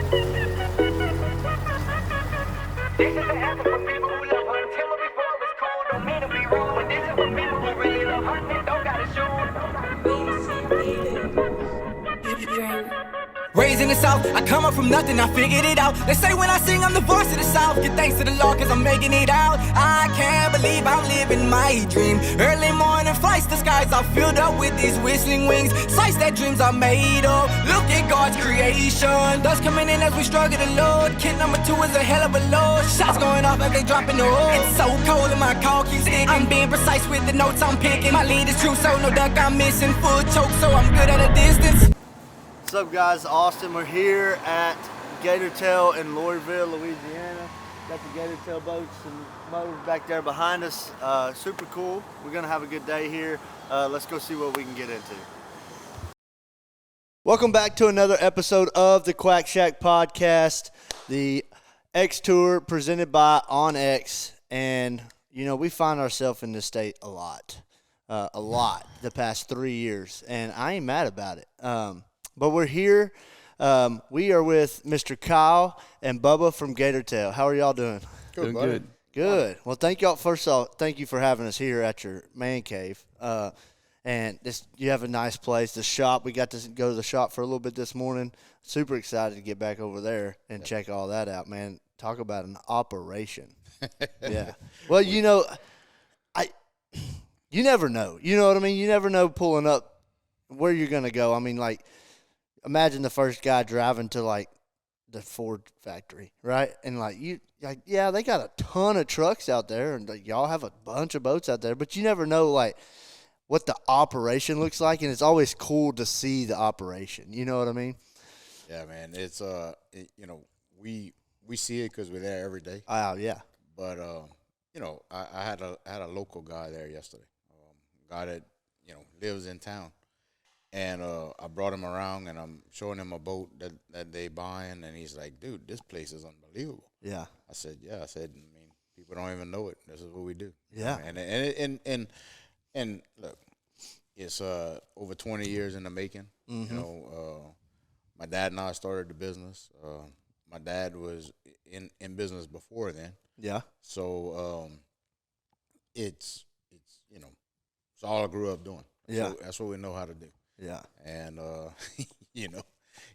This is the anthem for people who love her. Tell her before it's cool, don't mean to be rude. But this is for people who really love her and don't gotta shoot. Raised in the South, I come up from nothing, I figured it out. They say when I sing, I'm the voice of the South. Give thanks to the Lord, cause I'm making it out. I can't believe I'm living my dream. Early morning flights, the skies are filled up with these whistling wings. Sights that dreams are made of. Look at God's creation. Dust coming in as we struggle to load. Kid number 2 is a hell of a load. Shots going off as they dropping the hood. It's so cold and my call keeps sticking. I'm being precise with the notes I'm picking. My lead is true, so no duck I'm missing. Full choke, so I'm good at a distance. What's up, guys? Austin. We're here at GatorTail in Louisville, Louisiana. Got the GatorTail boats and motors back there behind us. Super cool. We're gonna have a good day here. Let's go see what we can get into. Welcome back to another episode of the Quack Shack podcast, the X Tour presented by OnX. And you know, we find ourselves in this state a lot the past 3 years, and I ain't mad about it. But we're here. We are with Mr. Kyle and Bubba from GatorTail. How are y'all doing? Good. Good. Well, thank y'all. First of all, thank you for having us here at your man cave. And you have a nice place. The shop, we got to go to the shop for a little bit this morning. Super excited to get back over there and check all that out, man. Talk about an operation. Yeah. Well, you know, you never know. You know what I mean? You never know pulling up where you're going to go. I mean, like, imagine the first guy driving to, like, the Ford factory, right? And, yeah, they got a ton of trucks out there, and y'all have a bunch of boats out there, but you never know, like, what the operation looks like, and it's always cool to see the operation. You know what I mean? Yeah, man. It's, you know, we see it because we're there every day. Oh, yeah. But, you know, I had a local guy there yesterday, guy that, you know, lives in town. And I brought him around, and I'm showing him a boat that they buying, and he's like, dude, this place is unbelievable. Yeah. I said, I mean, people don't even know it. This is what we do. Yeah. And look, it's over 20 years in the making. Mm-hmm. You know, my dad and I started the business. My dad was in business before then. Yeah. So it's you know, it's all I grew up doing. Yeah. So that's what we know how to do. Yeah. And, you know,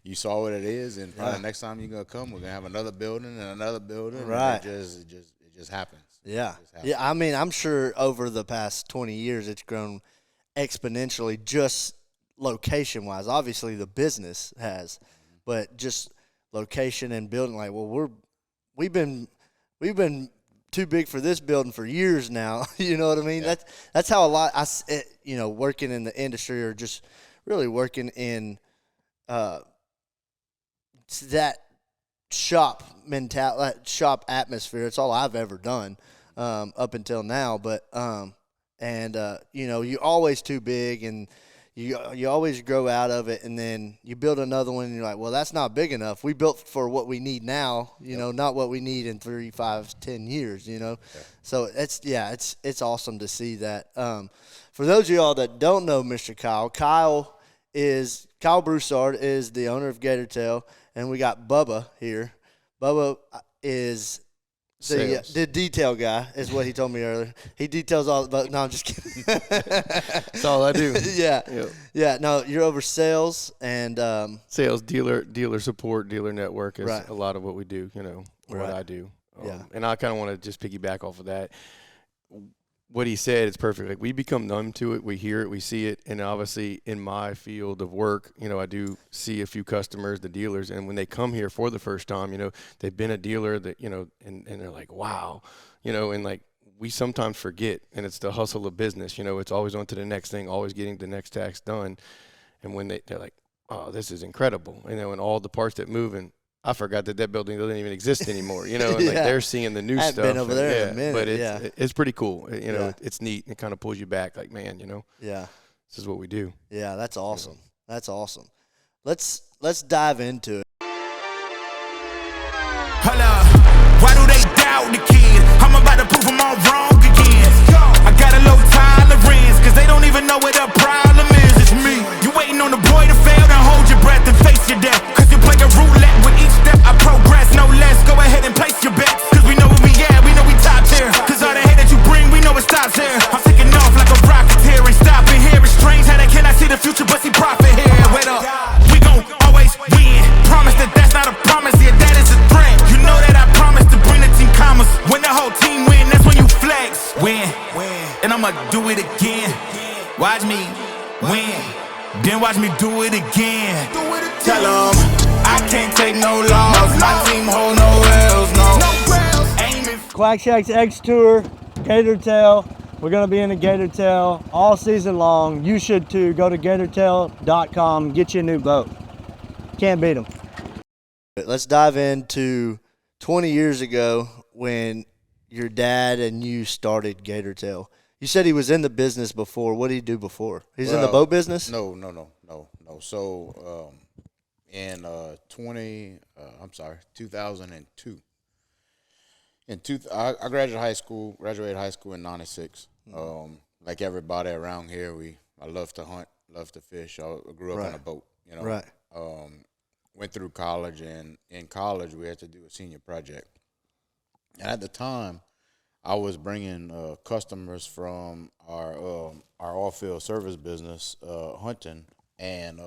you saw what it is, and probably next time you're going to come, we're going to have another building and another building. Right. And it just happens. Yeah. Yeah, I mean, I'm sure over the past 20 years it's grown exponentially just location-wise. Obviously, the business has, but just location and building. Like, well, we've been too big for this building for years now. You know what I mean? Yeah. That's how a lot, you know, working in the industry or just really working in that shop mentality, that shop atmosphere. It's all I've ever done up until now. But you know, you're always too big, and you always grow out of it, and then you build another one, and you're like, well, that's not big enough. We built for what we need now, you know, not what we need in 3, 5, 10 years, you know. Yeah. So it's awesome to see that. For those of y'all that don't know Mr. Kyle Brussard is the owner of GatorTail, and we got Bubba here. Bubba is the detail guy, is what he told me earlier. He details all about. No, I'm just kidding. That's all I do. Yeah. No, you're over sales and sales, dealer support, dealer network is right. A lot of what we do. You know, what right. I do. Yeah. And I kind of want to just piggyback off of that. What he said is perfect. Like, we become numb to it. We hear it. We see it. And obviously, in my field of work, you know, I do see a few customers, the dealers, and when they come here for the first time, you know, they've been a dealer that, you know, and they're like, wow, you know, and like, we sometimes forget, and it's the hustle of business. You know, it's always on to the next thing, always getting the next task done. And when they're like, oh, this is incredible, you know, and all the parts that move, and I forgot that building doesn't even exist anymore, you know, and like they're seeing the new stuff. Been over there in a minute, but it's pretty cool. You know, it's neat. It kind of pulls you back, like, man, you know. Yeah. This is what we do. Yeah, that's awesome. That's awesome. Let's dive into it. Holla, why do they doubt the kid? I'm about to prove them all wrong again. I got a low tolerance, cause they don't even know what the problem is. It's me. You waiting on the boy to fail, then hold your breath and face your death. Cause you play a roulette with each step. I it again. Watch me win, then watch me do it again. Tell them I can't take no loss. My team hold no L's, no. Aiming. Quack Shack's X Tour, GatorTail. We're going to be in the GatorTail all season long. You should too. Go to GatorTail.com, get you a new boat. Can't beat them. Let's dive into 20 years ago when your dad and you started GatorTail. You said he was in the business before. What did he do before? He's in the boat business? No. So in 2002. I graduated high school in '96. Like everybody around here, I love to hunt, love to fish. I grew up on a boat, you know. Right. Went through college, and in college we had to do a senior project. And at the time, I was bringing customers from our off-field service business, hunting, and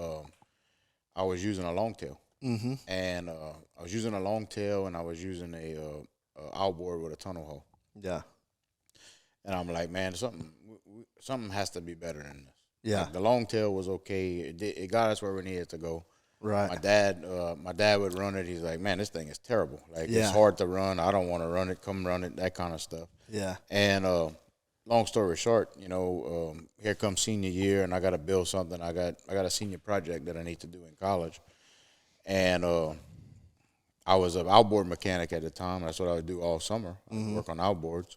I was using a longtail. Mm-hmm. And I was using a longtail, and I was using a outboard with a tunnel hull. Yeah. And I'm like, man, something has to be better than this. Yeah. Like, the longtail was okay. It got us where we needed to go. Right. My dad would run it. He's like, man, this thing is terrible. Like, Yeah. it's hard to run. I don't want to run it. Come run it, that kind of stuff. Yeah. And long story short, here comes senior year, and I got to build something. I got a senior project that I need to do in college. And I was an outboard mechanic at the time. That's what I would do all summer, work on outboards.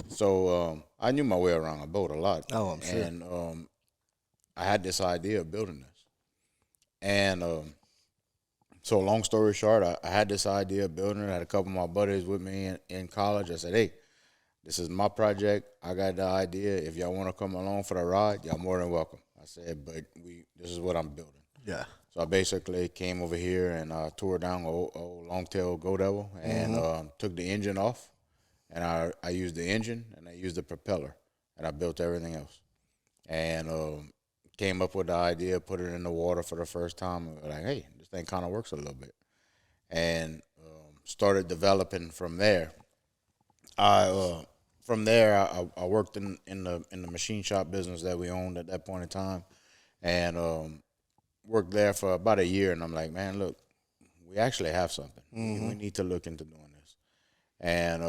So I knew my way around a boat a lot. Oh, I'm sure. And I had this idea of building this. And so long story short, I had this idea of building it. I had a couple of my buddies with me in college. I said, hey, this is my project. I got the idea. If y'all want to come along for the ride, y'all more than welcome. I said, but this is what I'm building. Yeah. So I basically came over here and tore down old longtail Go Devil and took the engine off. And I used the engine and I used the propeller. And I built everything else. And came up with the idea, put it in the water for the first time. And we're like, hey, this thing kind of works a little bit. And started developing from there. I worked in the machine shop business that we owned at that point in time. And worked there for about a year, and I'm like, man, look, we actually have something. We need to look into doing this. And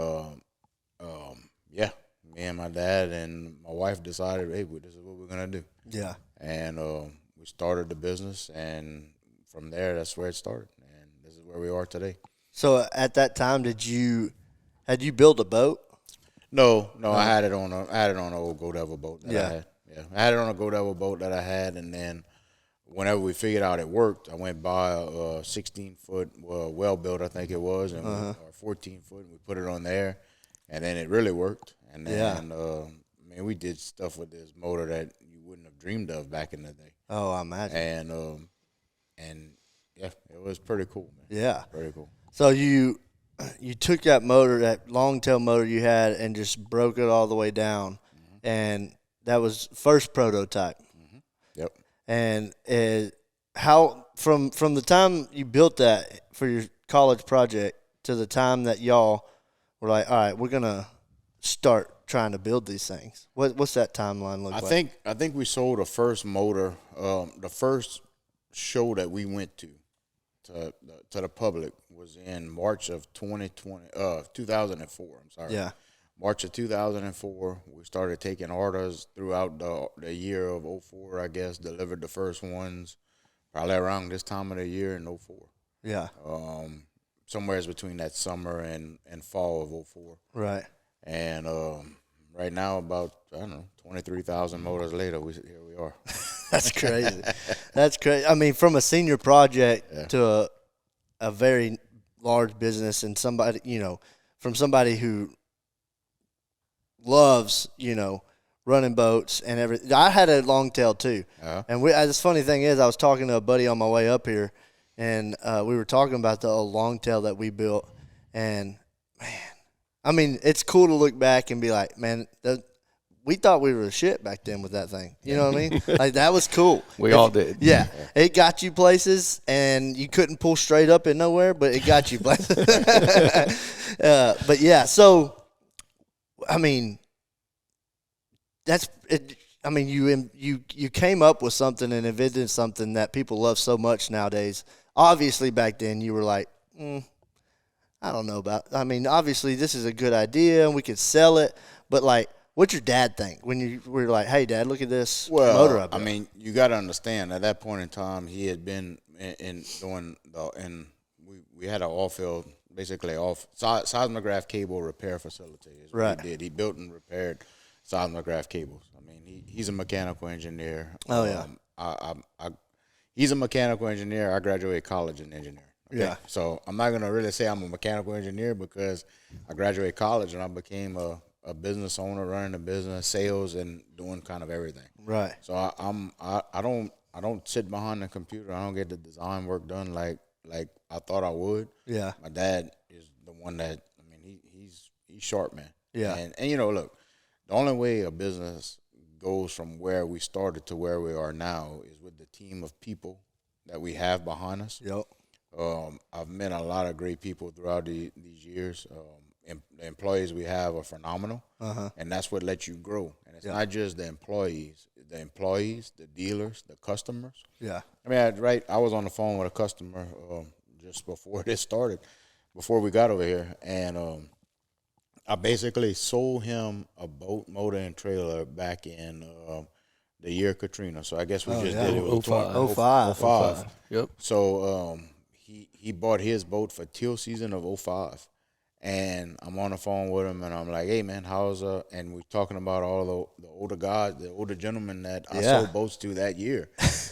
me and my dad and my wife decided, hey, this is what we're gonna do. Yeah. And we started the business, and from there, that's where it started, and this is where we are today. So at that time, had you built a boat? No, I had it on an old Go Devil boat that I had. Yeah, I had it on a Go Devil boat that I had, and then whenever we figured out it worked, I went by a 16-foot well-built, I think it was, and or 14-foot, and we put it on there, and then it really worked. And then, we did stuff with this motor that you wouldn't have dreamed of back in the day. Oh, I imagine. And it was pretty cool, man. Yeah. Pretty cool. So you took that motor, that long-tail motor you had, and just broke it all the way down, and that was first prototype. Yep. And how from the time you built that for your college project to the time that y'all were like, all right, we're gonna start trying to build these things. What's that timeline look like? I think we sold the first motor. The first show that we went to the public was in March of 2004. I'm sorry. Yeah. March of 2004, we started taking orders throughout the year of 04, I guess, delivered the first ones probably around this time of the year in 04. Yeah. Somewhere between that summer and fall of 04. Right. And right now, about, 23,000 motors later, here we are. That's crazy. That's crazy. I mean, from a senior project to a very large business, and somebody, from somebody who loves, running boats and everything. I had a longtail too. And this funny thing is, I was talking to a buddy on my way up here, and we were talking about the old longtail that we built. And, man, I mean, it's cool to look back and be like, man, we thought we were the shit back then with that thing. You know what I mean? Like, that was cool. We all did. Yeah. It got you places, and you couldn't pull straight up in nowhere, but it got you places. But, yeah, so, I mean, that's it. I mean, you came up with something and invented something that people love so much nowadays. Obviously, back then you were like, I don't know about. I mean, obviously this is a good idea and we could sell it, but like, what's your dad think when you were like, "Hey, Dad, look at this motor I built"? I mean, you got to understand at that point in time, he had been in doing and we had an off-field, basically seismograph cable repair facility. Is what Right. He did. He built and repaired seismograph cables. I mean, he's a mechanical engineer. Oh, yeah. He's a mechanical engineer. I graduated college in engineering. Okay? Yeah. So I'm not gonna really say I'm a mechanical engineer because I graduated college and I became a business owner, running a business, sales, and doing kind of everything. Right. So I don't sit behind the computer. I don't get the design work done like I thought I would. Yeah. My dad is the one that, I mean, he's sharp, man. Yeah. And you know, look, the only way a business goes from where we started to where we are now is with the team of people that we have behind us. Yep. I've met a lot of great people throughout these years. The employees we have are phenomenal, and that's what lets you grow. And it's not just the employees, the dealers, the customers. Yeah. I mean, I was on the phone with a customer just before this started, before we got over here, and I basically sold him a boat, motor, and trailer back in the year Katrina. So I guess we just did it with 05. Yep. So he bought his boat for teal season of 05. And I'm on the phone with him, and I'm like, "Hey, man, how's And we're talking about all the older guys, the older gentlemen that I sold boats to that year.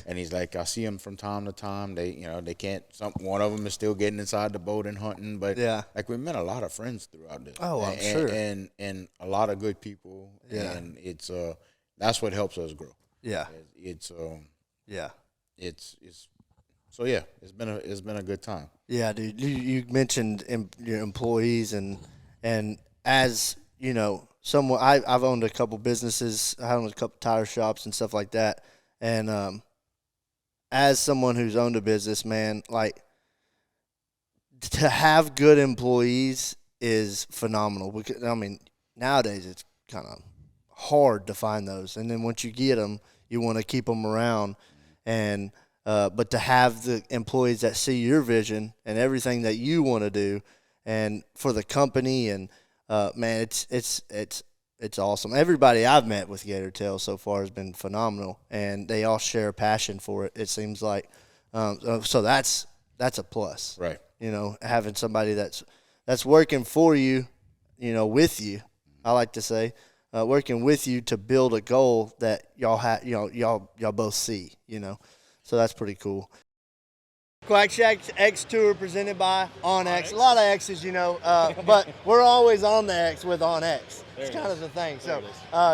And he's like, I see them from time to time. They can't. One of them is still getting inside the boat and hunting, but like we met a lot of friends throughout this. Oh, I'm sure. And a lot of good people. Yeah. And it's that's what helps us grow. Yeah. It's so yeah, it's been a good time. Yeah, dude. You mentioned your employees and as you know, someone I've owned a couple businesses. I owned a couple tire shops and stuff like that. And as someone who's owned a business, man, like to have good employees is phenomenal. Because I mean, nowadays it's kind of hard to find those. And then once you get them, you want to keep them around and. But to have the employees that see your vision and everything that you want to do, and for the company, and man, it's awesome. Everybody I've met with GatorTail so far has been phenomenal, and they all share a passion for it. It seems like, so that's a plus, Right? You know, having somebody that's working for you, you know, with you. I like to say. Working with you to build a goal that y'all have, you know, y'all both see, you know. So that's pretty cool. Quack Shack X Tour presented by OnX. A lot of X's, you know, but we're always on the X with OnX. It's kind of the thing. So,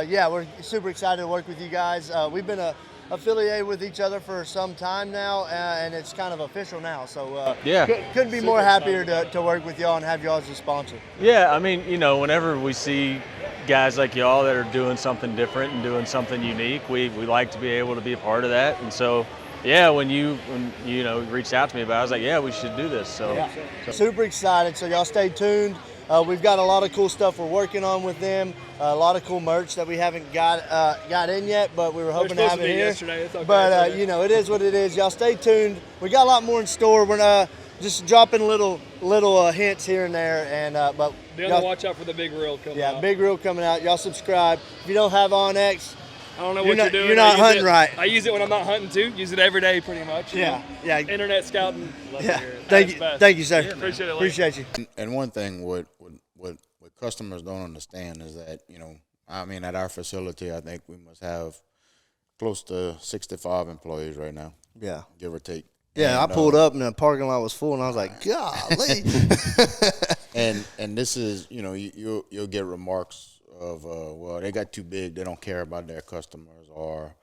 yeah, we're super excited to work with you guys. We've been affiliated with each other for some time now, and it's kind of official now. So, couldn't be more happier to work with y'all and have y'all as a sponsor. Yeah, I mean, you know, whenever we see guys like y'all that are doing something different and doing something unique, we like to be able to be a part of that. And so, yeah, when you reached out to me about it, I was like, yeah, we should do this. So, Super excited. So y'all stay tuned. We've got a lot of cool stuff we're working on with them. A lot of cool merch that we haven't got in yet, but we were hoping to have it here. It's okay, but you know, it is what it is. Y'all stay tuned. We got a lot more in store. We're just dropping little hints here and there, and but be on the watch out for the big reel coming out. Yeah, big reel coming out. Y'all subscribe. If you don't have OnX, I don't know what you're doing. You're not hunting right. I use it when I'm not hunting too. Use it every day, pretty much. Yeah. Internet scouting. Love to hear it. Thank you, sir. Yeah, appreciate it. Appreciate you. And one thing what customers don't understand is that, you know, I mean, at our facility, I think we must have close to 65 employees right now. Yeah. Give or take. Yeah, and, I pulled up and the parking lot was full, and I was like, golly. and this is, you know, you'll get remarks of, well, they got too big, they don't care about their customers, or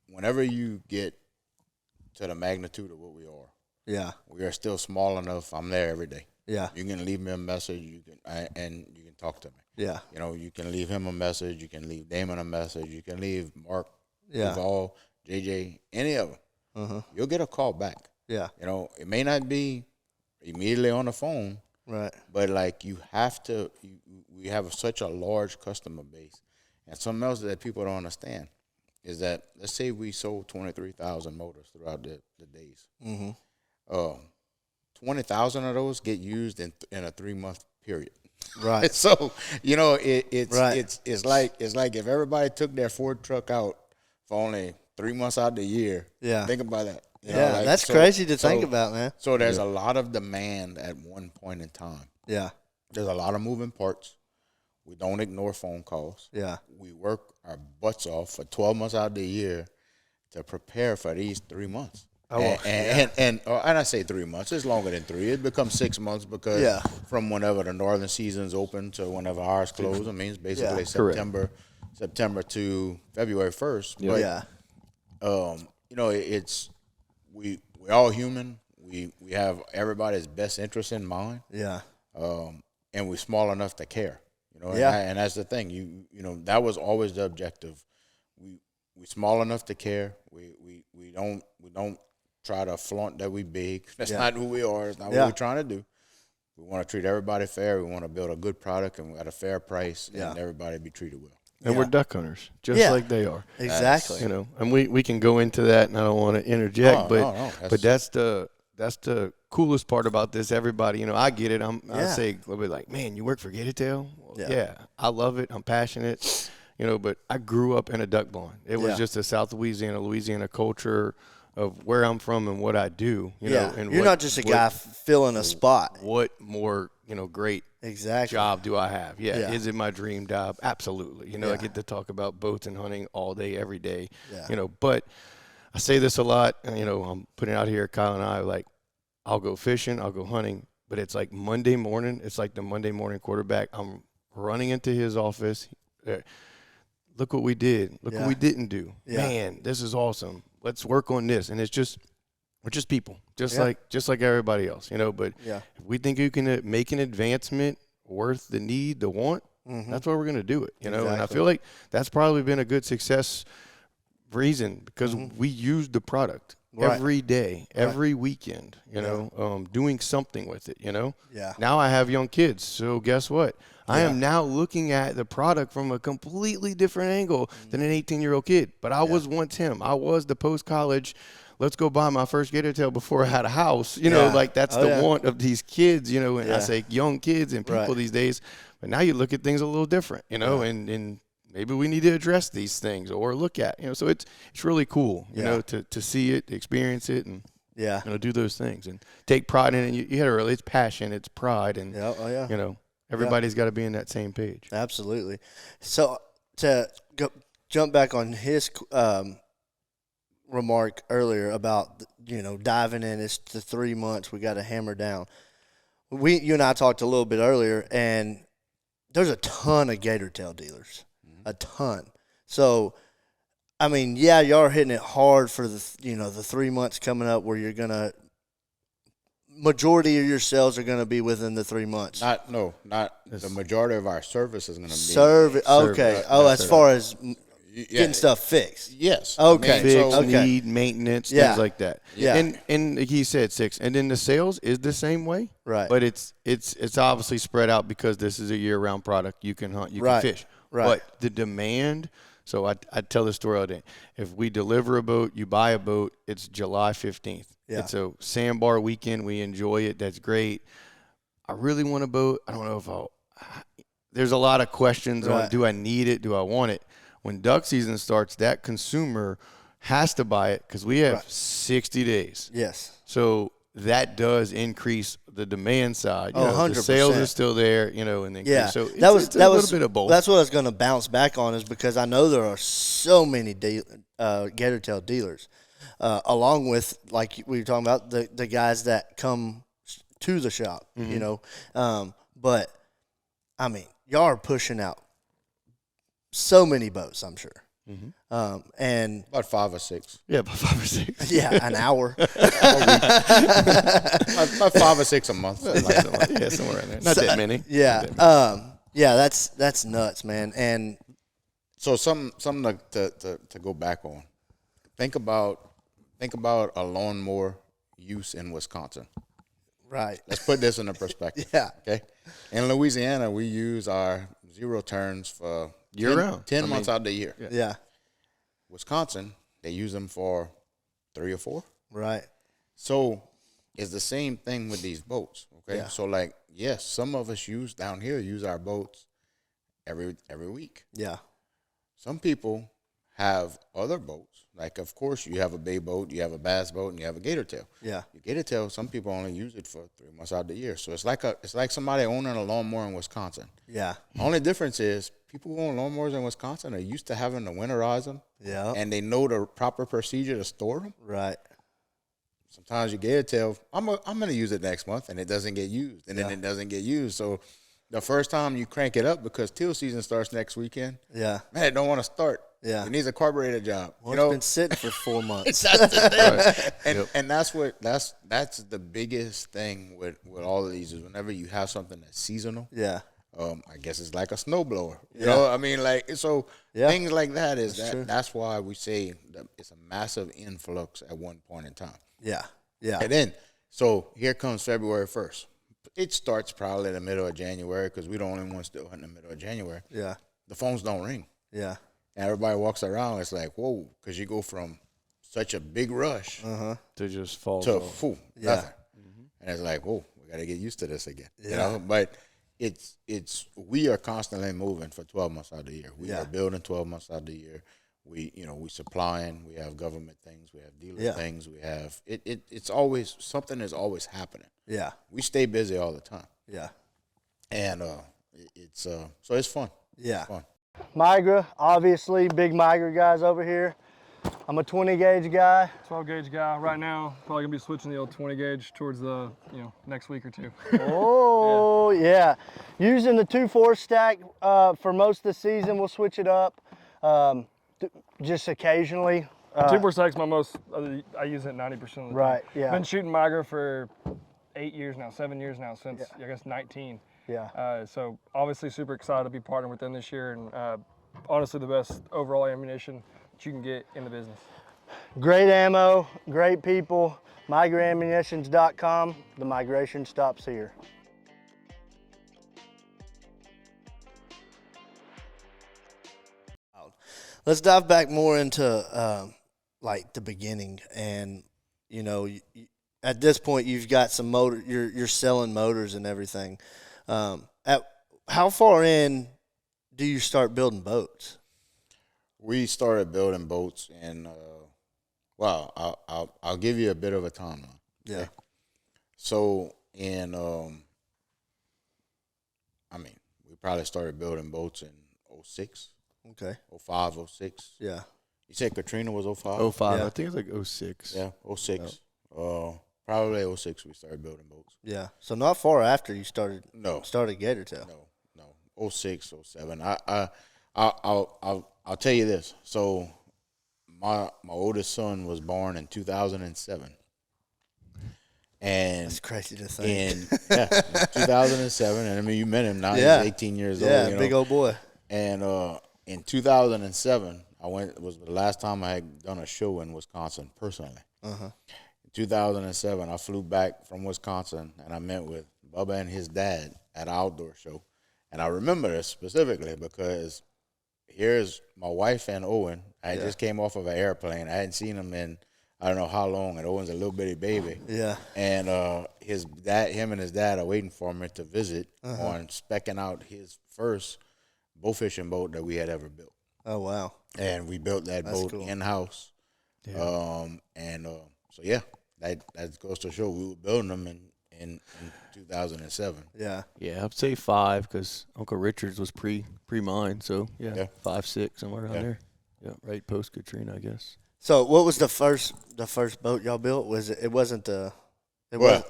whenever you get to the magnitude of what we are, we are still small enough. I'm there every day. Yeah, you can leave me a message. You can talk to me. Yeah, you know, you can leave him a message. You can leave Damon a message. You can leave Mark, Duval, JJ, any of them. You'll get a call back. Yeah, you know, it may not be immediately on the phone. Right. But like you have to, we have such a large customer base, And something else that people don't understand is that, let's say we sold 23,000 motors throughout the days. 20,000 of those get used in a 3-month period. Right. So, you know, it's like if everybody took their Ford truck out for only 3 months out of the year. Yeah. Think about that. You know, Yeah, that's crazy to think about, man. So there's a lot of demand at one point in time. Yeah. There's a lot of moving parts. We don't ignore phone calls. Yeah. We work our butts off for 12 months out of the year to prepare for these 3 months. And I say 3 months. It's longer than 3. It becomes 6 months because from whenever the northern season's open to whenever ours close, I mean, it's basically September to February 1st. Yeah. But, you know, we're all human. We have everybody's best interest in mind. Yeah. And we're small enough to care. You know, Yeah. and that's the thing. You know, that was always the objective. We small enough to care. We don't try to flaunt that we big. That's not who we are. It's not what we're trying to do. We want to treat everybody fair. We want to build a good product and at a fair price, and everybody be treated well. And we're duck hunters, just like they are. Exactly. You know, and we can go into that, and I don't want to interject, but that's the coolest part about this. Everybody, you know, I get it. I say a little bit like, man, you work for GatorTail? Well, yeah, I love it. I'm passionate. You know, but I grew up in a duck blind. It was just a South Louisiana culture of where I'm from and what I do. You know, and you're not just a guy filling a spot. What more, you know, great job do I have? Yeah. Is it my dream job? Absolutely. You know, I get to talk about boats and hunting all day, every day. Yeah. You know, but I say this a lot. You know, I'm putting out here, Kyle and I, like, I'll go fishing, I'll go hunting, but it's like Monday morning. It's like the Monday morning quarterback. I'm running into his office. Look what we did. Look what we didn't do. Yeah. Man, this is awesome. Let's work on this. And we're just people, just like everybody else, you know. But if we think you can make an advancement worth the need, the want, that's why we're going to do it, you know. Exactly. And I feel like that's probably been a good success reason because we use the product every day, every weekend, you know, doing something with it, you know. Yeah. Now I have young kids, so guess what? I am now looking at the product from a completely different angle than an 18-year-old kid. But I was once him. I was the post-college, let's go buy my first GatorTail before I had a house. You know, like that's the want of these kids, you know, and I say young kids and people these days. But now you look at things a little different, you know, and maybe we need to address these things or look at, you know. So it's really cool, you know, to see it, experience it, and you know, do those things and take pride in it. You hit it early. It's passion, it's pride, and you know. Everybody's got to be in that same page. Absolutely. So to jump back on his remark earlier about, you know, diving in, it's the 3 months we got to hammer down. You and I talked a little bit earlier, and there's a ton of GatorTail dealers, a ton. So, I mean, y'all are hitting it hard for the 3 months coming up where you're going to, majority of your sales are going to be within the 3 months. Not the majority of our service is going to be service. Okay. As far as getting stuff fixed. Yes. Okay. Fixed, need, maintenance, things like that. Yeah. And he said 6, and then the sales is the same way. Right. But it's obviously spread out because this is a year-round product. You can hunt, you can fish. Right. But the demand. So I tell this story all day. If we deliver a boat, you buy a boat, it's July 15th. Yeah. It's a sandbar weekend. We enjoy it. That's great. I really want a boat. I don't know if there's a lot of questions on, do I need it? Do I want it? When duck season starts, that consumer has to buy it because we have 60 days. Yes. So that does increase the demand side. You know, 100%. The sales is still there, you know, and then so it's a little bit of both. That's what I was going to bounce back on is because I know there are so many GatorTail dealers. Along with, like we were talking about, the guys that come to the shop, you know. But, I mean, y'all are pushing out so many boats, I'm sure. And about 5 or 6. Yeah, about 5 or 6. Yeah, an hour. About 5 or 6 a month. Yeah, somewhere in there. Not that many. Yeah. That's nuts, man. And so something to go back on. Think about a lawnmower use in Wisconsin. Right. Let's put this in a perspective. Okay. In Louisiana, we use our 0 turns for year round. 10 months out of the year. Yeah. Wisconsin, they use them for 3 or 4. Right. So it's the same thing with these boats. Okay. Yeah. So like, yes, some of us down here use our boats every week. Yeah. Some people have other boats. Like, of course, you have a bay boat, you have a bass boat, and you have a GatorTail. Yeah. Your GatorTail, some people only use it for 3 months out of the year. So it's like somebody owning a lawnmower in Wisconsin. Yeah. Only difference is people who own lawnmowers in Wisconsin are used to having to winterize them. Yeah. And they know the proper procedure to store them. Right. Sometimes you GatorTail, I'm going to use it next month, and it doesn't get used, and then Yeah. it doesn't get used. So the first time you crank it up, because teal season starts next weekend, Yeah. man, it don't want to start. Yeah. It needs a carburetor job. Well, you know, it's been sitting for 4 months. that's the thing. And that's the biggest thing with all of these is whenever you have something that's seasonal. Yeah. I guess it's like a snowblower. You Yeah. know, I mean, like, so Yeah. things like that is That's true. that's why we say that it's a massive influx at one point in time. Yeah. Yeah. And then, so here comes February 1st. It starts probably in the middle of January because we're the only ones still hunting in the middle of January. Yeah. The phones don't ring. Yeah. And everybody walks around. It's like, whoa, because you go from such a big rush To just fall to off. Yeah. nothing. And it's like, whoa, we got to get used to this again. Yeah. You know, but we are constantly moving for 12 months out of the year. We Yeah. are building 12 months out of the year. We supplying. We have government things. We have dealer Yeah. things. We have it's always something is always happening. Yeah. We stay busy all the time, Yeah. and so it's fun. Yeah. It's fun. Migra, obviously, big Migra guys over here. I'm a 20 gauge guy. 12 gauge guy. Right now, probably gonna be switching the old 20 gauge towards the next week or two. Oh, yeah. Using the 2-4 stack for most of the season. We'll switch it up just occasionally. 2-4 stack's my most. I use it 90% of the time. Right, yeah. Been shooting Migra for 7 years now, since I guess 19. Yeah. So obviously super excited to be partnering with them this year, and honestly the best overall ammunition that you can get in the business. Great ammo, great people. MigraAmmunitions.com. The migration stops here. Let's dive back more into like the beginning, and at this point you've got some motor. You're selling motors and everything. At how far in do you start building boats? We started building boats, and I'll give you a bit of a timeline. Yeah. So we probably started building boats in 06, Okay. 05, 06. Yeah. You said Katrina was 05? 05, Yeah. I think it's like 06. Yeah, 06. Probably 06 we started building boats. Yeah. So not far after you started No. GatorTail. No. 06, 07. I'll tell you this. So my oldest son was born in 2007. And That's crazy to think. in 2007, and I mean you met him now. Yeah. He's 18 years Yeah, old. big old boy. And in 2007, it was the last time I had done a show in Wisconsin personally. Uh-huh. In 2007, I flew back from Wisconsin, and I met with Bubba and his dad at an outdoor show. And I remember this specifically because here's my wife and Owen. I just came off of an airplane. I hadn't seen him in I don't know how long, and Owen's a little bitty baby. Yeah. And him and his dad are waiting for me to visit on specking out his first bow fishing boat that we had ever built. Oh wow. And we built that That's boat cool. in-house. So that goes to show we were building them in 2007. Yeah. Yeah, I'd say 5 because Uncle Richard's was pre mine, so yeah, 5, 6, somewhere around there. Yeah, right post Katrina, I guess. So what was the first boat y'all built? Was it? It wasn't the. It Well,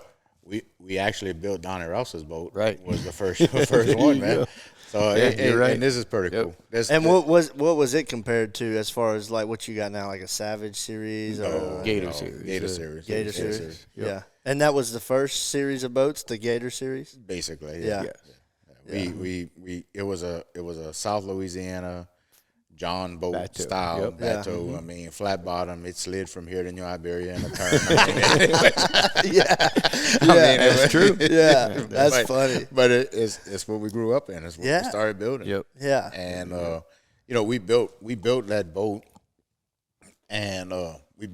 was. we actually built Donnie Rouse's boat. Right. Was the first one, man. go. So You're right. and this is pretty cool. And what was it compared to as far as like what you got now, like a Savage series or Gator series. Gator series. Gator series? Yeah. And that was the first series of boats, the Gator series. Basically, Yeah. We it was a South Louisiana John boat Bateau. style Yep. bateau. I mean, flat bottom. It slid from here to New Iberia in a turn. That's true. Yeah, that's funny. But it's what we grew up in. It's what we started building. Yep. Yeah. And you know, we built that boat, and we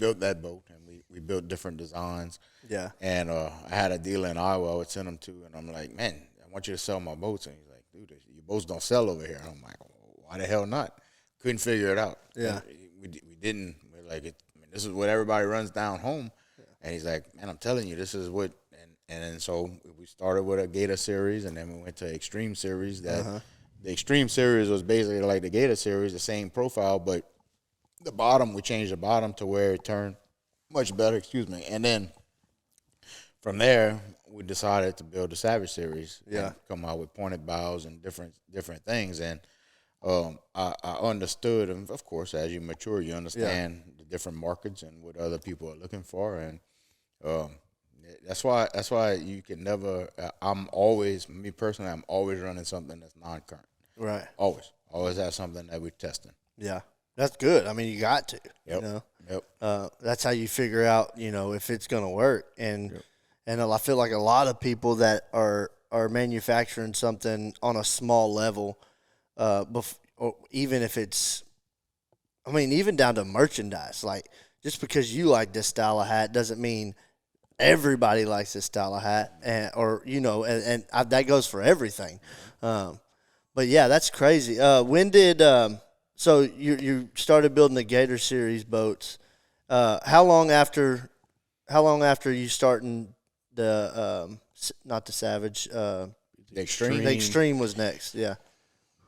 built different designs. Yeah. And I had a dealer in Iowa I would send them to, and I'm like, man, I want you to sell my boats. And he's like, dude, your boats don't sell over here. And I'm like, why the hell not? Couldn't figure it out. Yeah. We didn't. We're like, this is what everybody runs down home. Yeah. And he's like, man, I'm telling you, this is what. And then so we started with a Gator series, and then we went to Extreme series. That the Extreme series was basically like the Gator series, the same profile, but the bottom, we changed the bottom to where it turned much better. Excuse me. And then from there, we decided to build the Savage series. Yeah. And come out with pointed bows and different things. And I understood, and of course, as you mature, you understand the different markets and what other people are looking for, and that's why you can never. Me personally, I'm always running something that's non-current. Right. Always have something that we're testing. Yeah, that's good. I mean, you got to. Yep. You know? Yep. That's how you figure out, if it's going to work. And I feel like a lot of people that are manufacturing something on a small level, or even if it's, even down to merchandise. Like, just because you like this style of hat doesn't mean everybody likes this style of hat, and that goes for everything. But yeah, that's crazy. When did so you started building the Gator series boats? How long after you starting the not the Savage? The Extreme. The Extreme was next. Yeah.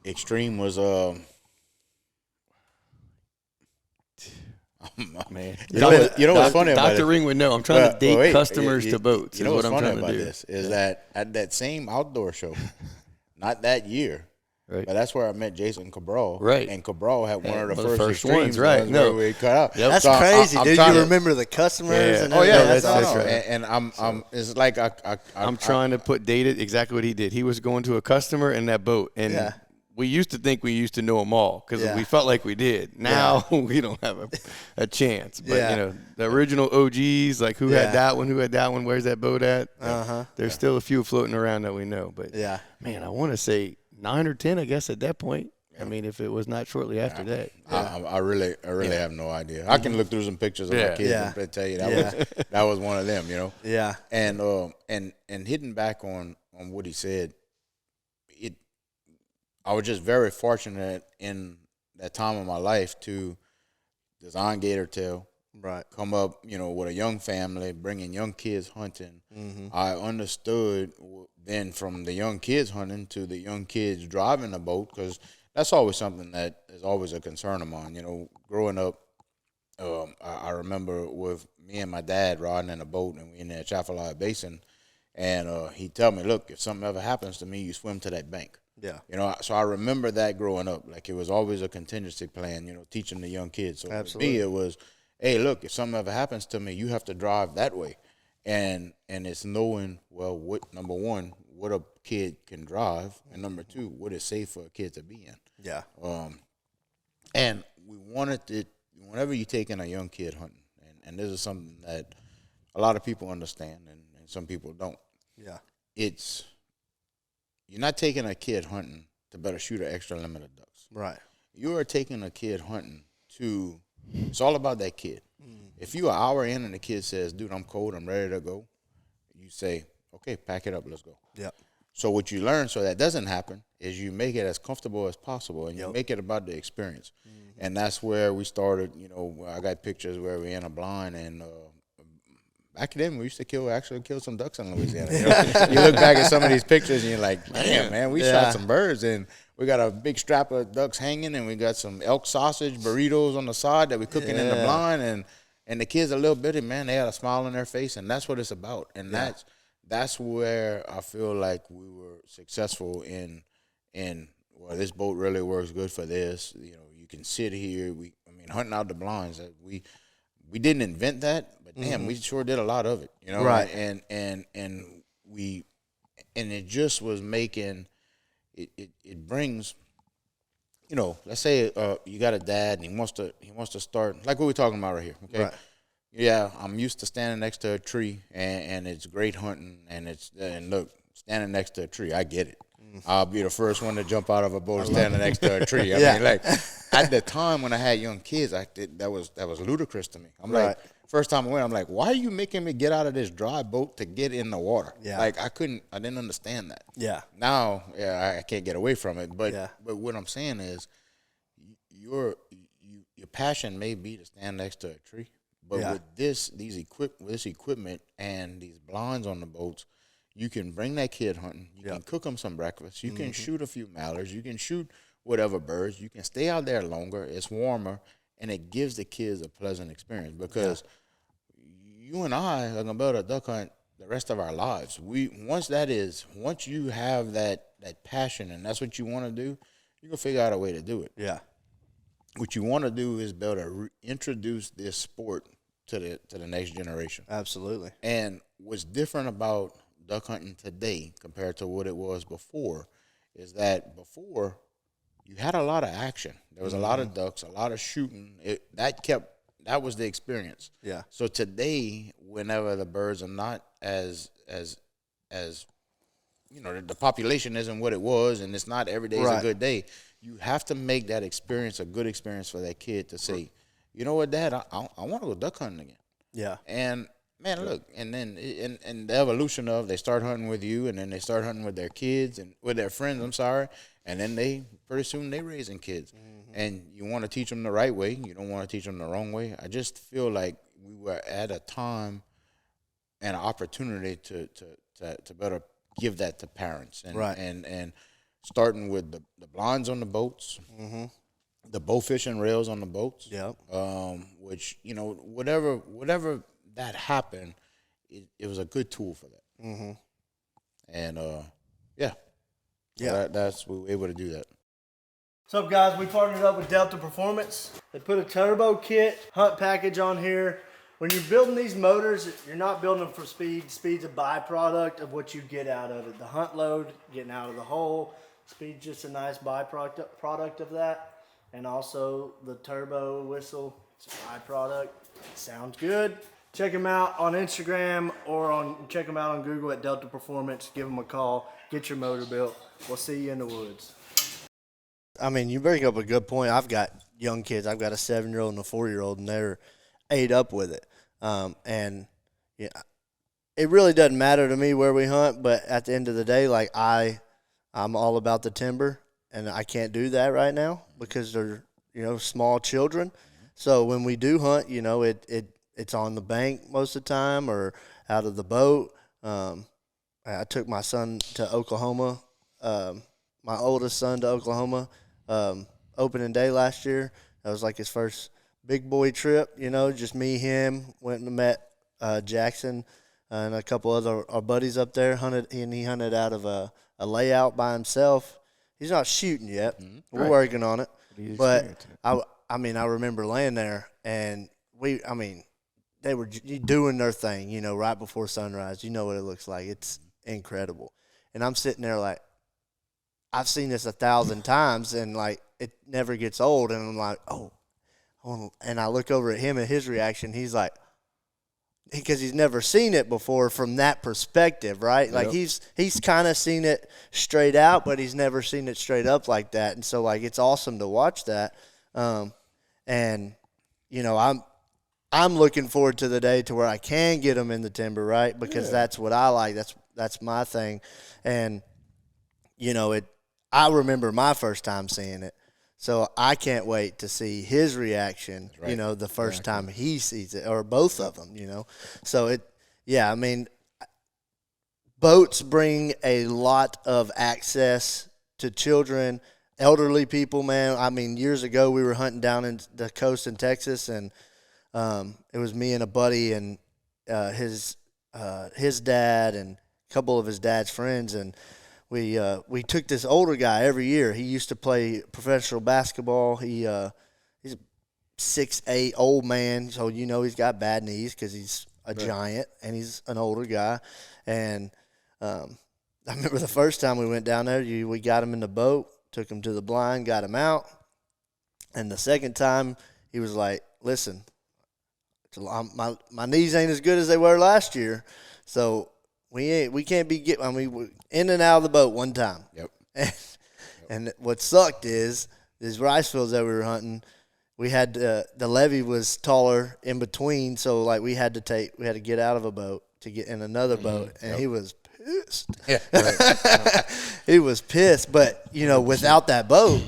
Extreme was Man, you know what's funny about Dr. it? Ring would know. I'm trying to date customers to boats. You know what's what I'm funny trying about to do. this is that at that same outdoor show, not that year, right? But that's where I met Jason Cabral. Right. And Cabral had one of the One first ones, right? No, we cut out. Yep. That's So crazy, I'm dude. trying You to- remember the customers? Yeah. And Oh yeah, everything. that's awesome. right. And I'm it's like I'm trying to put dated exactly what he did. He was going to a customer in that boat, and we used to think we used to know them all because we felt like we did. Now we don't have a chance. But the original OGs, like who had that one, where's that boat at? There's still a few floating around that we know. But man, I want to say 9 or 10, I guess, at that point. I mean, if it was not shortly after that. I really have no idea. I can look through some pictures of my kids and tell you that was one of them, Yeah. And hitting back on what he said, I was just very fortunate in that time of my life to design GatorTail, right? Come up, with a young family, bringing young kids hunting. I understood then from the young kids hunting to the young kids driving a boat, because that's always something that is always a concern of mine. Growing up, I remember with me and my dad riding in a boat, and we in the Atchafalaya Basin, and he'd tell me, look, if something ever happens to me, you swim to that bank. Yeah. So I remember that growing up. Like, it was always a contingency plan, teaching the young kids. So for me, it was, hey, look, if something ever happens to me, you have to drive that way. And it's knowing, well, number one, what a kid can drive, and number two, what is safe for a kid to be in. Yeah. And we wanted it, whenever you take in a young kid hunting, and this is something that a lot of people understand and some people don't. Yeah. You're not taking a kid hunting to better shoot an extra limit of ducks. Right. You are taking a kid hunting it's all about that kid. If you're an hour in and the kid says, dude, I'm cold, I'm ready to go, you say, okay, pack it up, let's go. Yep. So what you learn so that doesn't happen is you make it as comfortable as possible, and you make it about the experience. And that's where we started. I got pictures where we're in a blind, and back then we used to actually kill some ducks in Louisiana. You look back at some of these pictures and you're like, damn, man, we shot some birds, and we got a big strap of ducks hanging, and we got some elk sausage burritos on the side that we're cooking in the blind, and the kids are a little bitty, man, they had a smile on their face, and that's what it's about. And that's where I feel like we were successful in well, this boat really works good for this. You can sit here. Hunting out the blinds. We didn't invent that, but damn, we sure did a lot of it. Right. And it just was making it brings. Let's say you got a dad and he wants to start like what we're talking about right here. Okay. Right. Yeah, I'm used to standing next to a tree, and it's great hunting, and look, standing next to a tree, I get it. I'll be the first one to jump out of a boat standing next to a tree. I Yeah. mean, like at the time when I had young kids, that was ludicrous to me. I'm like, first time I went, I'm like, why are you making me get out of this dry boat to get in the water? Yeah. Like I didn't understand that. Yeah. Now, I can't get away from it. But Yeah. but what I'm saying is, your passion may be to stand next to a tree, but with this equipment and these blinds on the boats, you can bring that kid hunting. You can cook them some breakfast. You can shoot a few mallards. You can shoot whatever birds. You can stay out there longer. It's warmer, and it gives the kids a pleasant experience because you and I are gonna be able to duck hunt the rest of our lives. Once you have that passion and that's what you want to do, you can figure out a way to do it. Yeah. What you want to do is be able to introduce this sport to the next generation. Absolutely. And what's different about duck hunting today compared to what it was before is that before you had a lot of action. There was a lot of ducks, a lot of shooting. That was the experience. Yeah. So today, whenever the birds are not as the population isn't what it was, and it's not every day is a good day. You have to make that experience a good experience for that kid to say, you know what, Dad, I want to go duck hunting again. Yeah. And man, look, and then and the evolution of they start hunting with you, and then they start hunting with their kids and with their friends. I'm sorry, and then pretty soon they raising kids, and you want to teach them the right way. You don't want to teach them the wrong way. I just feel like we were at a time and an opportunity to better give that to parents, and starting with the blinds on the boats, the bow fishing rails on the boats. Yep. Which whatever that happened, it was a good tool for that. And that's we were able to do that. What's up, guys? We partnered up with Delta Performance. They put a turbo kit, hunt package on here. When you're building these motors, you're not building them for speed. Speed's a byproduct of what you get out of it. The hunt load, getting out of the hole. Speed's just a nice byproduct of that. And also the turbo whistle, it's a byproduct. It sounds good. Check them out on Instagram or check them out on Google at Delta Performance. Give them a call. Get your motor built. We'll see you in the woods. I mean, you bring up a good point. I've got young kids. I've got a 7-year-old and a 4-year-old, and they're ate up with it. And yeah, it really doesn't matter to me where we hunt, but at the end of the day, like I'm all about the timber, and I can't do that right now because they're, small children. So when we do hunt, it's on the bank most of the time or out of the boat. I took my son to Oklahoma, my oldest son to Oklahoma, opening day last year. That was like his first big boy trip, just me, him, went and met Jackson and a couple other our buddies up there. He hunted out of a layout by himself. He's not shooting yet. We're working on it. But I remember laying there and they were doing their thing, right before sunrise. You know what it looks like. It's incredible. And I'm sitting there like, I've seen this 1,000 times and like it never gets old. And I'm like, oh. And I look over at him and his reaction. He's like, because he's never seen it before from that perspective, right? Like he's kind of seen it straight out, but he's never seen it straight up like that. And so like it's awesome to watch that. And I'm looking forward to the day to where I can get them in the timber, right? Because that's what I like. That's my thing. And I remember my first time seeing it. So I can't wait to see his reaction, the first time he sees it, or both of them, So boats bring a lot of access to children, elderly people, man. I mean, years ago we were hunting down in the coast in Texas, and it was me and a buddy and his dad and a couple of his dad's friends, and we took this older guy every year. He used to play professional basketball. He's a 6'8" old man, so he's got bad knees because he's a giant and he's an older guy. And I remember the first time we went down there, we got him in the boat, took him to the blind, got him out. And the second time, he was like, "Listen, my knees ain't as good as they were last year, so." We can't be we're in and out of the boat one time. Yep. And what sucked is these rice fields that we were hunting, we had the levee was taller in between, so like we had to get out of a boat to get in another boat, and he was pissed. Yeah. He was pissed, but without that boat,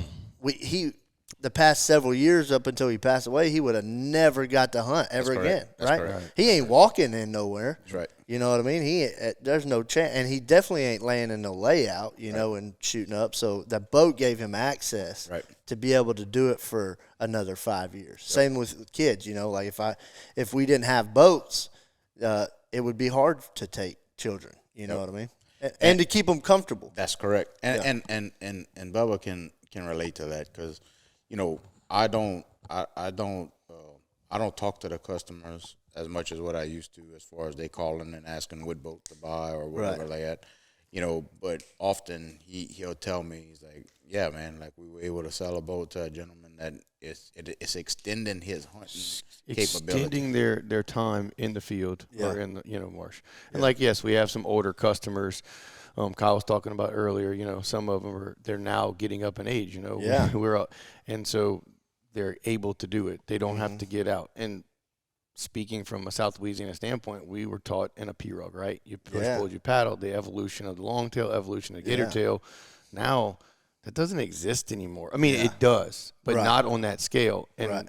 the past several years up until he passed away, he would have never got to hunt ever again. Right? Correct. He ain't walking in nowhere. That's right. You know what I mean? There's no chance, and he definitely ain't laying in no layout, and shooting up. So that boat gave him access to be able to do it for another 5 years. Yep. Same with kids, like if we didn't have boats, it would be hard to take children. You know what I mean? And to keep them comfortable. That's correct. And Bubba can relate to that because, I don't talk to the customers as much as what I used to, as far as they calling and asking what boat to buy or whatever they at, but often he'll tell me, he's like, yeah, man, like we were able to sell a boat to a gentleman that it's extending his hunting capability. Extending their time in the field or in the, marsh. And yes, we have some older customers. Kyle was talking about earlier, some of them they're now getting up in age, we're up. And so they're able to do it. They don't have to get out. And speaking from a South Louisiana standpoint, we were taught in a pirogue, right? You push, pull, you paddle, the evolution of the longtail, evolution of the GatorTail. Now, that doesn't exist anymore. I mean, it does, but not on that scale. And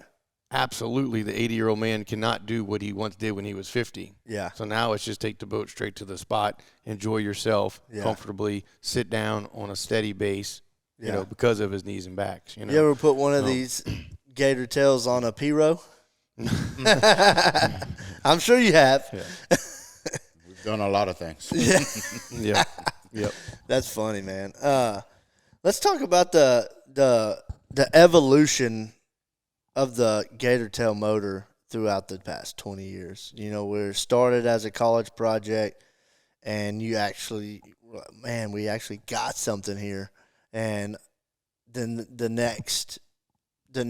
absolutely, the 80-year-old man cannot do what he once did when he was 50. Yeah. So now it's just take the boat straight to the spot, enjoy yourself comfortably, sit down on a steady base, because of his knees and backs. You ever put one of these GatorTails on a P-row? I'm sure you have. Yeah. We've done a lot of things. Yep. That's funny, man. Let's talk about the evolution of the GatorTail motor throughout the past 20 years. We started as a college project, and we actually got something here. And then the next, the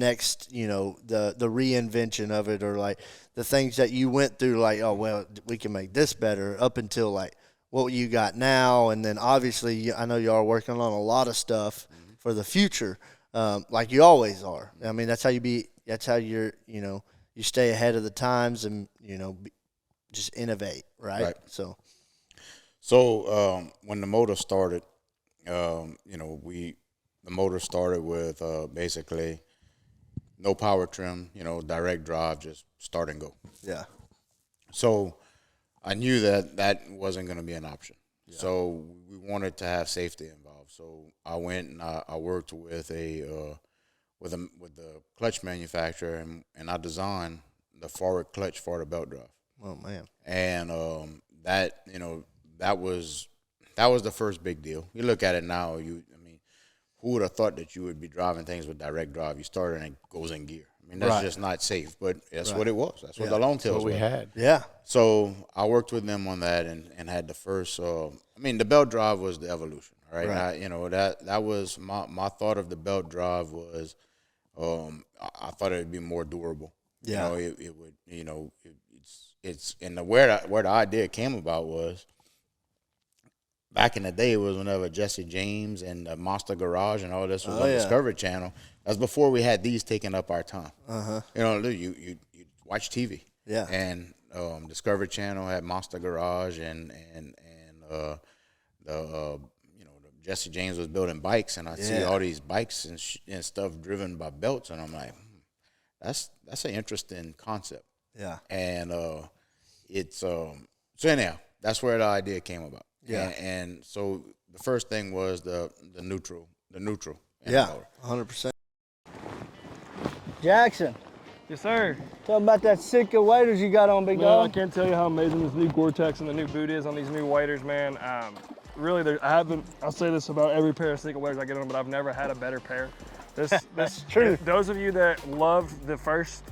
reinvention of it, or like the things that you went through, like, oh, well, we can make this better, up until like what you got now. And then obviously I know you are working on a lot of stuff for the future, like you always are. I mean, that's how you're, you stay ahead of the times and, just innovate. Right. So when the motor started, the motor started with basically no power trim, direct drive, just start and go. Yeah. So I knew that wasn't going to be an option. Yeah. So we wanted to have safety involved. So I went and I worked with the clutch manufacturer, and I designed the forward clutch for the belt drive. Oh man. And that was the first big deal. You look at it now, who would have thought that you would be driving things with direct drive? You start and it goes in gear. I mean, that's just not safe, but that's what it was. That's what the longtails we had. Yeah. So I worked with them on that and had the first. The belt drive was the evolution, right? That was my thought of the belt drive was, I thought it would be more durable. Yeah. It would. It's where the idea came about was, back in the day, it was whenever Jesse James and Monster Garage and all this was on Discovery Channel. That's before we had these taking up our time. You watch TV. Yeah. And Discovery Channel had Monster Garage and the Jesse James was building bikes, and I see all these bikes and stuff driven by belts, and I'm like, that's an interesting concept. Yeah. And so anyhow, that's where the idea came about. Yeah. And so the first thing was the neutral. Yeah, 100%. Jackson. Yes, sir. Tell them about that Sitka waders you got on, big dog. I can't tell you how amazing this new Gore-Tex and the new boot is on these new waders, man. Really, I'll say this about every pair of Sitka waders I get on, but I've never had a better pair. That's true. Those of you that love the first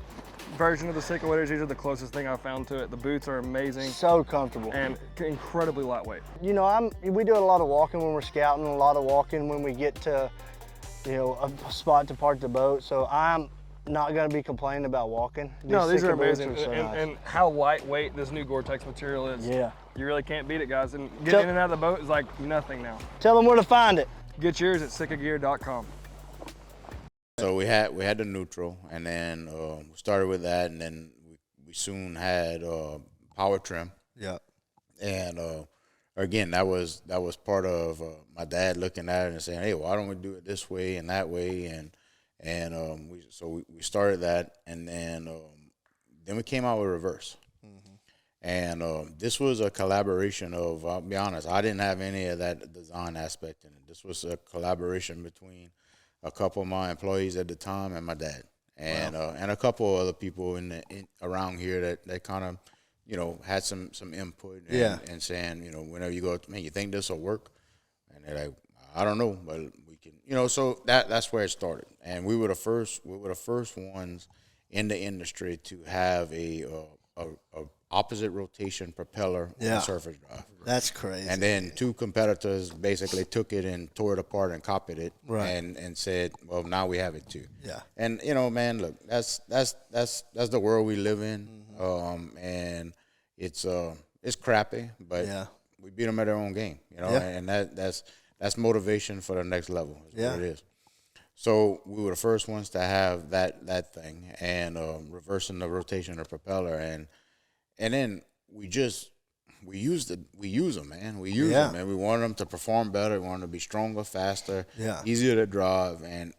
version of the Sitka waders, these are the closest thing I've found to it. The boots are amazing. So comfortable. And incredibly lightweight. We do a lot of walking when we're scouting, a lot of walking when we get to, a spot to park the boat. So I'm not going to be complaining about walking. These are amazing. And how lightweight this new Gore-Tex material is. Yeah. You really can't beat it, guys. And getting in and out of the boat is like nothing now. Tell them where to find it. Get yours at sickagear.com. So we had the neutral, and then we started with that, and then we soon had power trim. Yeah. And again, that was part of my dad looking at it and saying, "Hey, why don't we do it this way and that way?" And we started that, and then we came out with reverse. And this was a collaboration of, I'll be honest, I didn't have any of that design aspect in it. This was a collaboration between a couple of my employees at the time and my dad, and a couple of other people around here that kind of, had some input and saying, whenever you go, man, you think this will work? And they're like, I don't know, but we can, so that's where it started. And we were the first ones in the industry to have a opposite rotation propeller on a surface drive. That's crazy. And then two competitors basically took it and tore it apart and copied it, and said, well, now we have it too. Yeah. And man, look, that's the world we live in. And it's crappy, but we beat them at their own game, and that's motivation for the next level. Is what it is. So we were the first ones to have that thing, and reversing the rotation of the propeller, and then we use them, man. We use them, and we wanted them to perform better. We wanted them to be stronger, faster, easier to drive, and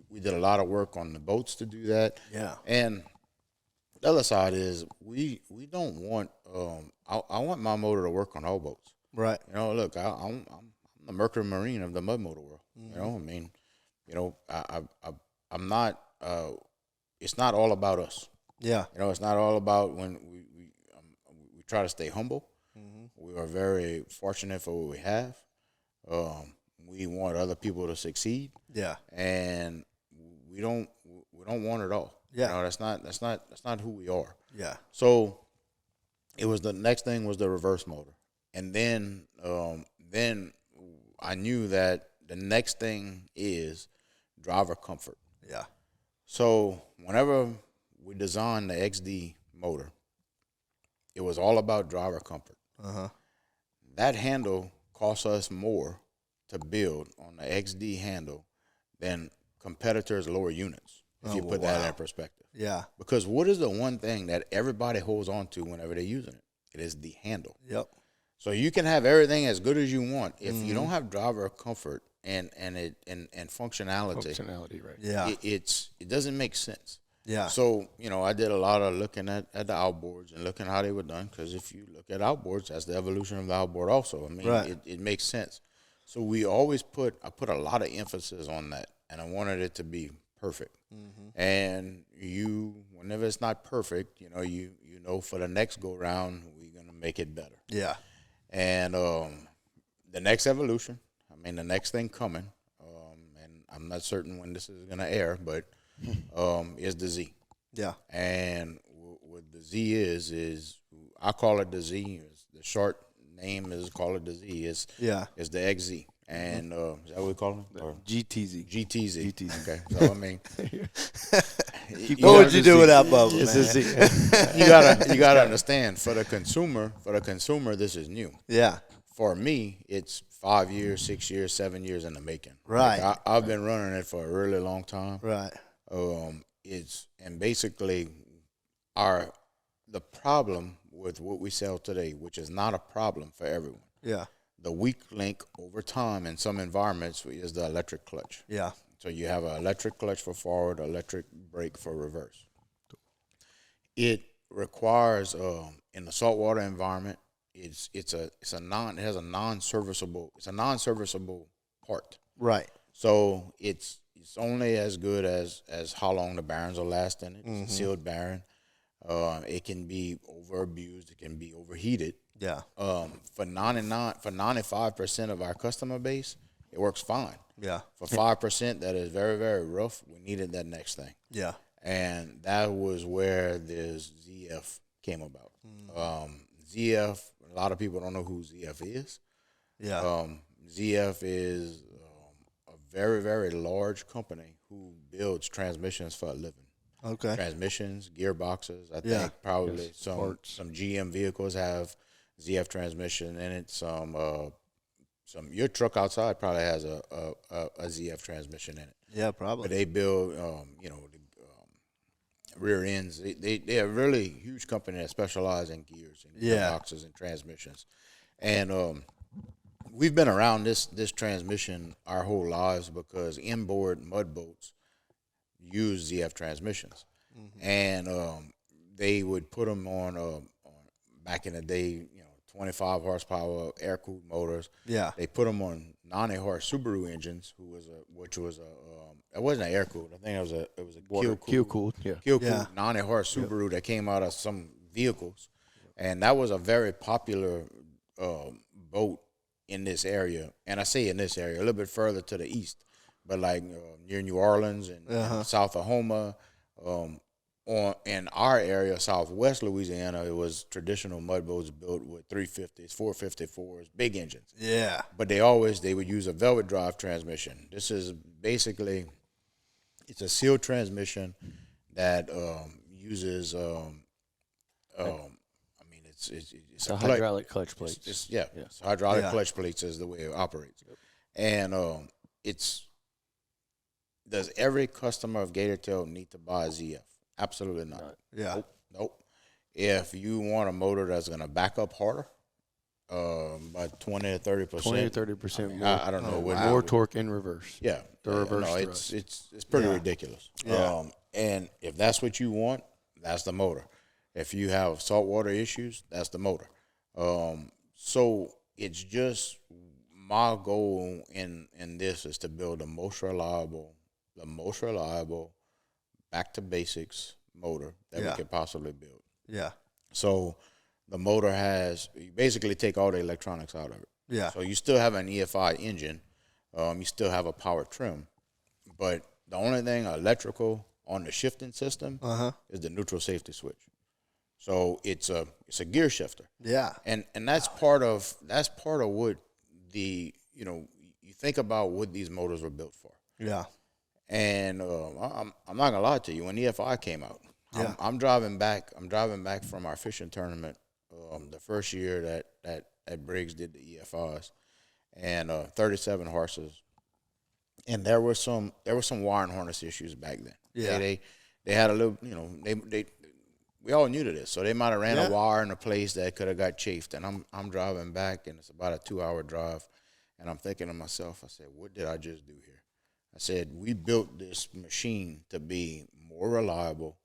we did a lot of work on the boats to do that. Yeah. And the other side is we don't want I want my motor to work on all boats. Right. Look, I'm the Mercury Marine of the mud motor world. I mean, I'm not. It's not all about us. Yeah. It's not all about when we try to stay humble. We are very fortunate for what we have. We want other people to succeed. Yeah. And we don't want it all. Yeah. That's not who we are. Yeah. So it was the next thing was the reverse motor, and then I knew that the next thing is driver comfort. Yeah. So whenever we designed the XD motor, it was all about driver comfort. That handle cost us more to build on the XD handle than competitors' lower units, if you put that in perspective. Yeah. Because what is the one thing that everybody holds on to whenever they're using it? It is the handle. Yep. So you can have everything as good as you want. If you don't have driver comfort and functionality. Functionality, right. Yeah. It doesn't make sense. Yeah. So, I did a lot of looking at the outboards and looking how they were done, because if you look at outboards, that's the evolution of the outboard also. I mean, it makes sense. So we always I put a lot of emphasis on that, and I wanted it to be perfect. And whenever it's not perfect, you know for the next go round, we're going to make it better. Yeah. And the next evolution, the next thing coming, and I'm not certain when this is going to air, but is the Z. Yeah. And what the Z is I call it the Z. The short name is call it the Z. Is the XZ. And is that what we call it? Or GTZ. GTZ. Okay. So what would you do without Bubba, man? You gotta understand, for the consumer, this is new. Yeah. For me, it's 5 years, 6 years, 7 years in the making. Right. Like I've been running it for a really long time. Right. And basically the problem with what we sell today, which is not a problem for everyone. Yeah. The weak link over time in some environments is the electric clutch. Yeah. So you have an electric clutch for forward, electric brake for reverse. It requires in the saltwater environment, it has a non-serviceable part. Right. So it's only as good as how long the bearings will last in it. It's a sealed bearing. It can be over abused. It can be overheated. Yeah. For 95% of our customer base, it works fine. Yeah. For 5% that is very, very rough, we needed that next thing. Yeah. And that was where this ZF came about. ZF, a lot of people don't know who ZF is. Yeah. ZF is a very, very large company who builds transmissions for a living. Okay. Transmissions, gearboxes. I think probably some GM vehicles have ZF transmission in it. Some your truck outside probably has a ZF transmission in it. Yeah, probably. But they build, rear ends. They're a really huge company that specializes in gears and gearboxes and transmissions. And we've been around this transmission our whole lives because inboard mud boats use ZF transmissions. And they would put them on back in the day, 25 horsepower air-cooled motors. Yeah. They put them on 90-horse Subaru engines, it wasn't an air-cooled. I think it was a Keel-cooled, yeah. Keel-cooled 90-horse Subaru that came out of some vehicles. And that was a very popular boat in this area. And I say in this area, a little bit further to the east, but like near New Orleans and south of Houma, in our area, southwest Louisiana, it was traditional mud boats built with 350s, 454s, big engines. Yeah. But they would use a velvet drive transmission. This is basically, it's a sealed transmission that uses, it's a hydraulic clutch plates. It's hydraulic clutch plates is the way it operates. And does every customer of GatorTail need to buy a ZF? Absolutely not. Yeah. Nope. If you want a motor that's going to back up harder, by 20 to 30%. 20 to 30% more. I don't know. More torque in reverse. Yeah. The reverse. It's pretty ridiculous. Yeah. And if that's what you want, that's the motor. If you have saltwater issues, that's the motor. So it's just my goal in this is to build the most reliable, back to basics motor that we could possibly build. Yeah. So the motor you basically take all the electronics out of it. Yeah. So you still have an EFI engine. You still have a power trim. But the only thing electrical on the shifting system is the neutral safety switch. So it's a gear shifter. Yeah. And that's part of what you think about what these motors were built for. Yeah. And I'm not gonna lie to you. When EFI came out, I'm driving back from our fishing tournament, the first year that Briggs did the EFIs, and 37 horses, and there were some wire and harness issues back then. Yeah, they had a little, we all knew to this, so they might have ran a wire in a place that could have got chafed. And I'm driving back, and it's about a 2-hour drive, and I'm thinking to myself, I said, what did I just do here? I said, we built this machine to be more reliable,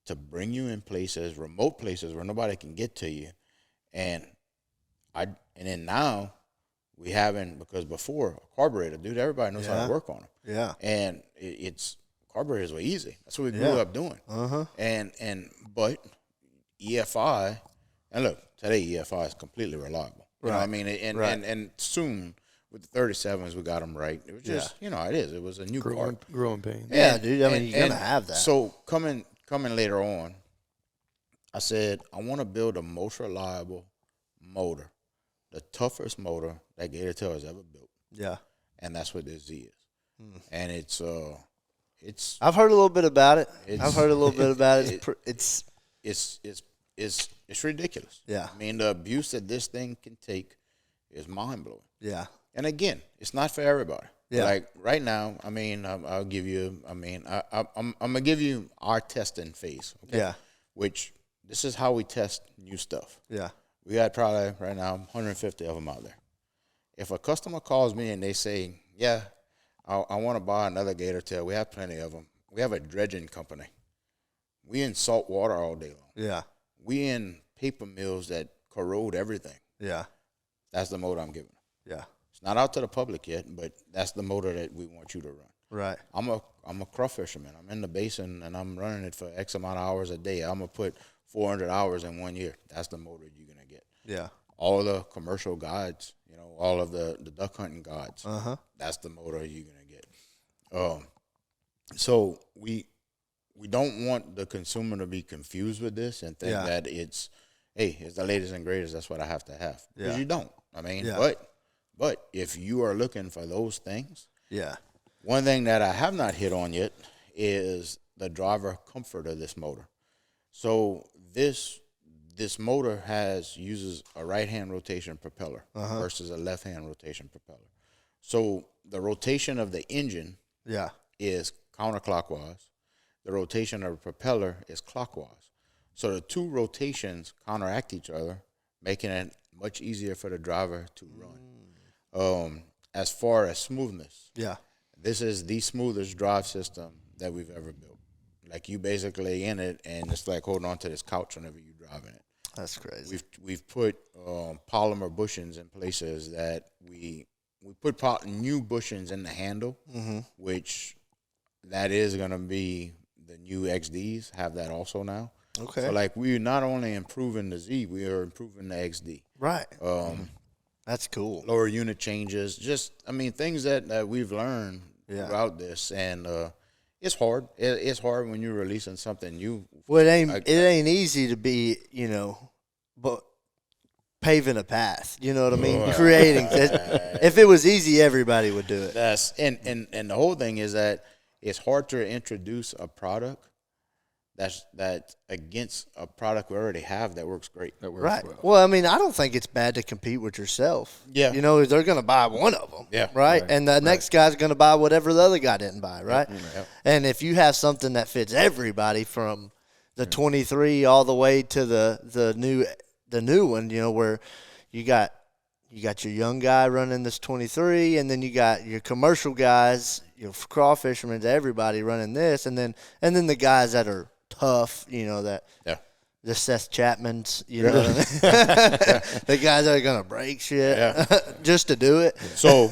to bring you in places, remote places where nobody can get to you. And then now we haven't, because before, a carburetor, dude, everybody knows how to work on them. Yeah. And carburetors were easy. That's what we grew up doing. But EFI, and look, today EFI is completely reliable. You know what I mean? And soon, with the 37s, we got them right. It was just, it is. It was a new car. Growing pain. Yeah, dude. I mean, you're going to have that. So coming later on, I said, I want to build the most reliable motor, the toughest motor that GatorTail has ever built. Yeah. And that's what this Z is. And it's I've heard a little bit about it. It's ridiculous. Yeah. I mean, the abuse that this thing can take is mind-blowing. Yeah. And again, it's not for everybody. Yeah. Like right now, I mean, I'll give you, I'm going to give you our testing phase. Okay? Yeah. Which, this is how we test new stuff. Yeah. We got probably right now 150 of them out there. If a customer calls me and they say, yeah, I want to buy another GatorTail, we have plenty of them. We have a dredging company. We in salt water all day long. Yeah. We in paper mills that corrode everything. Yeah. That's the motor I'm giving. Yeah. It's not out to the public yet, but that's the motor that we want you to run. Right. I'm a craw fisherman. I'm in the basin and I'm running it for X amount of hours a day. I'm gonna put 400 hours in 1 year. That's the motor you're gonna get. Yeah. All the commercial guides, all of the duck hunting guides. That's the motor you're gonna get. So we don't want the consumer to be confused with this and think that it's the latest and greatest. That's what I have to have. Because you don't. I mean, but if you are looking for those things, one thing that I have not hit on yet is the driver comfort of this motor. So this this motor uses a right-hand rotation propeller versus a left-hand rotation propeller. So the rotation of the engine is counterclockwise. The rotation of the propeller is clockwise. So the two rotations counteract each other, making it much easier for the driver to run. As far as smoothness, this is the smoothest drive system that we've ever built. Like, you basically in it, and it's like holding on to this couch whenever you're driving it. That's crazy. We've put polymer bushings in places that we put new bushings in the handle, which that is going to be the new XDs have that also now. Okay. So, like, we're not only improving the Z, we are improving the XD. Right. That's cool. Lower unit changes, just, I mean, things that we've learned throughout this, and it's hard. It's hard when you're releasing something new. Well, it ain't easy to be, but paving a path. You know what I mean? Creating. If it was easy, everybody would do it. And the whole thing is that it's hard to introduce a product that's against a product we already have that works great. That works Right. well. Well, I mean, I don't think it's bad to compete with yourself. Yeah. They're going to buy one of them. Yeah. Right? And the next guy's going to buy whatever the other guy didn't buy, right? Yeah. And if you have something that fits everybody from the 23 all the way to the new one, where you got your young guy running this 23, and then you got your commercial guys, your craw fishermen, everybody running this, and then the guys that are tough, the Seth Chapmans, what I mean? The guys that are gonna break shit just to do it. So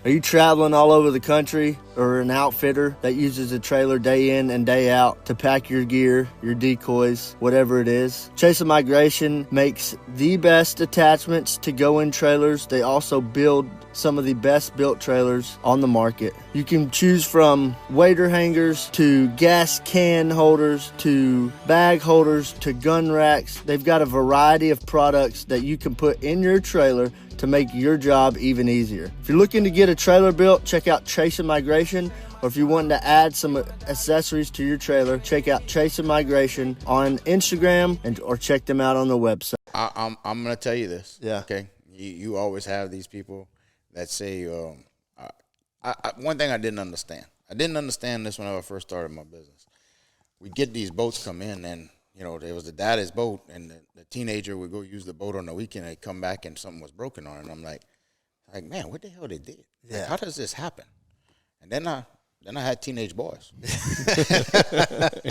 Are you traveling all over the country, or an outfitter that uses a trailer day in and day out to pack your gear, your decoys, whatever it is? Chase Migration makes the best attachments to go in trailers. They also build some of the best built trailers on the market. You can choose from wader hangers to gas can holders to bag holders to gun racks. They've got a variety of products that you can put in your trailer to make your job even easier. If you're looking to get a trailer built, check out Chase Migration. Or if you're wanting to add some accessories to your trailer, check out Chase Migration on Instagram or check them out on the website. I'm gonna tell you this. Yeah. Okay. You always have these people that say, one thing I didn't understand. I didn't understand this when I first started my business. We get these boats come in, and there was the daddy's boat, and the teenager would go use the boat on the weekend, and they'd come back and something was broken on it. And I'm like, man, what the hell they did? Yeah. Like, how does this happen? And then I had teenage boys.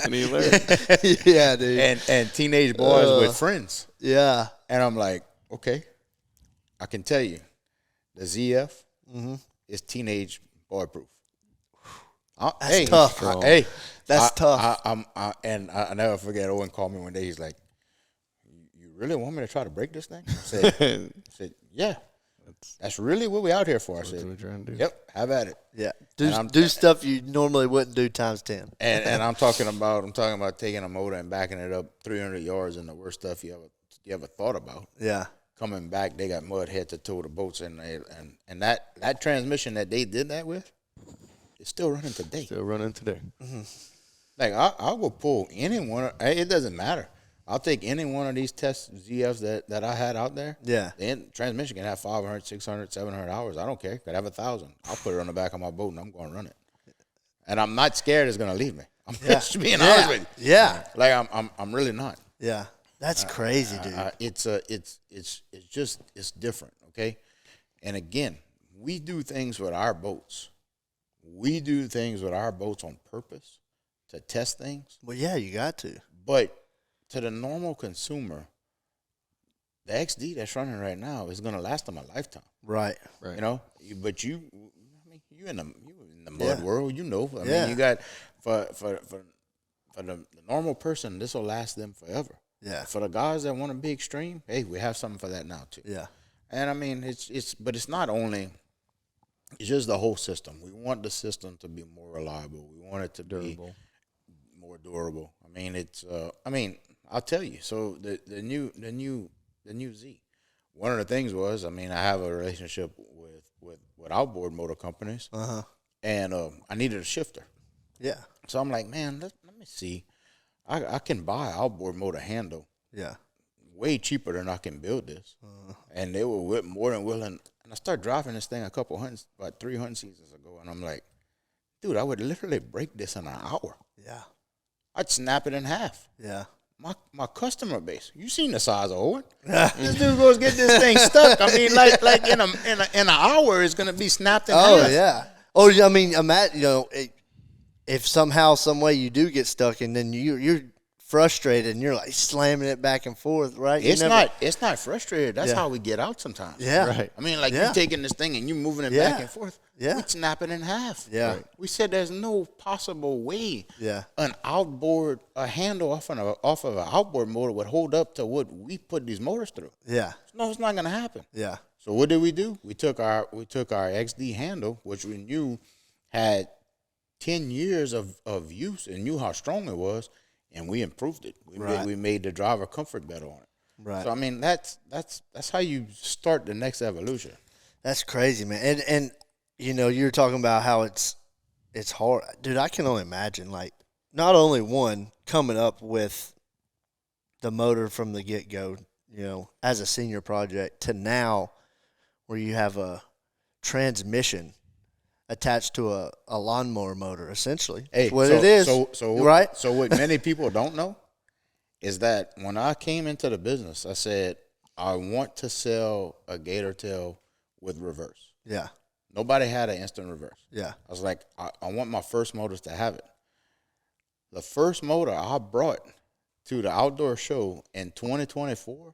And he learned. Yeah, dude. And teenage boys with friends. Yeah. And I'm like, okay, I can tell you, the ZF is teenage boy proof. That's tough. That's tough. I never forget. Owen called me one day. He's like, "You really want me to try to break this thing?" I said, "Yeah, that's really what we out here for." I said, That's what we're trying to do. "Yep, have at it." Yeah. Do stuff you normally wouldn't do times 10. And I'm talking about taking a motor and backing it up 300 yards and the worst stuff you ever thought about. Yeah. Coming back, they got mud head to toe the boats, and that transmission that they did that with is still running today. Still running today. Like, I'll go pull any one. It doesn't matter. I'll take any one of these test ZFs that I had out there. Yeah. The transmission can have 500, 600, 700 hours. I don't care. Could have 1,000. I'll put it on the back of my boat, and I'm going to run it. And I'm not scared it's going to leave me. I'm just being honest with you. Yeah. Like, I'm really not. Yeah. That's crazy, dude. It's different, okay? And again, we do things with our boats. We do things with our boats on purpose to test things. Well, yeah, you got to. But to the normal consumer, the XD that's running right now is going to last them a lifetime. Right. But you in the mud world, I Yeah. mean, you got for the normal person, this will last them forever. Yeah. For the guys that want to be extreme, hey, we have something for that now too. Yeah. And I mean, it's not only. It's just the whole system. We want the system to be more reliable. We want it to be more durable. I mean, I'll tell you. So the new Z. One of the things was, I have a relationship with outboard motor companies, and I needed a shifter. Yeah. So I'm like, man, let me see. I can buy outboard motor handle Yeah. way cheaper than I can build this. And they were more than willing. And I started driving this thing about 3 hunting seasons ago, and I'm like, dude, I would literally break this in an hour. Yeah. I'd snap it in half. Yeah. My customer base, you seen the size of Owen? This dude goes get this thing stuck. I mean, like in an hour, it's gonna be snapped in half. Oh yeah. Oh, I mean, imagine, if somehow, some way you do get stuck, and then you're frustrated, and you're like slamming it back and forth, right? It's not frustrated. That's how we get out sometimes. Yeah. Right. I mean, like you're taking this thing and you're moving it back and forth. Yeah. We snap it in half. Yeah. Right. We said there's no possible way a handle off of an outboard motor would hold up to what we put these motors through. Yeah. No, it's not gonna happen. Yeah. So what did we do? We took our XD handle, which we knew had 10 years of use and knew how strong it was, and we improved it. We made the driver comfort better on it. Right. So I mean that's how you start the next evolution. That's crazy, man. And you're talking about how it's hard. Dude, I can only imagine, like, not only one, coming up with the motor from the get-go, as a senior project, to now where you have a transmission attached to a lawnmower motor, essentially. Hey, That's what it is. Right? So what many people don't know is that when I came into the business, I said, I want to sell a GatorTail with reverse. Yeah. Nobody had an instant reverse. Yeah. I was like, I want my first motors to have it. The first motor I brought to the outdoor show in 2024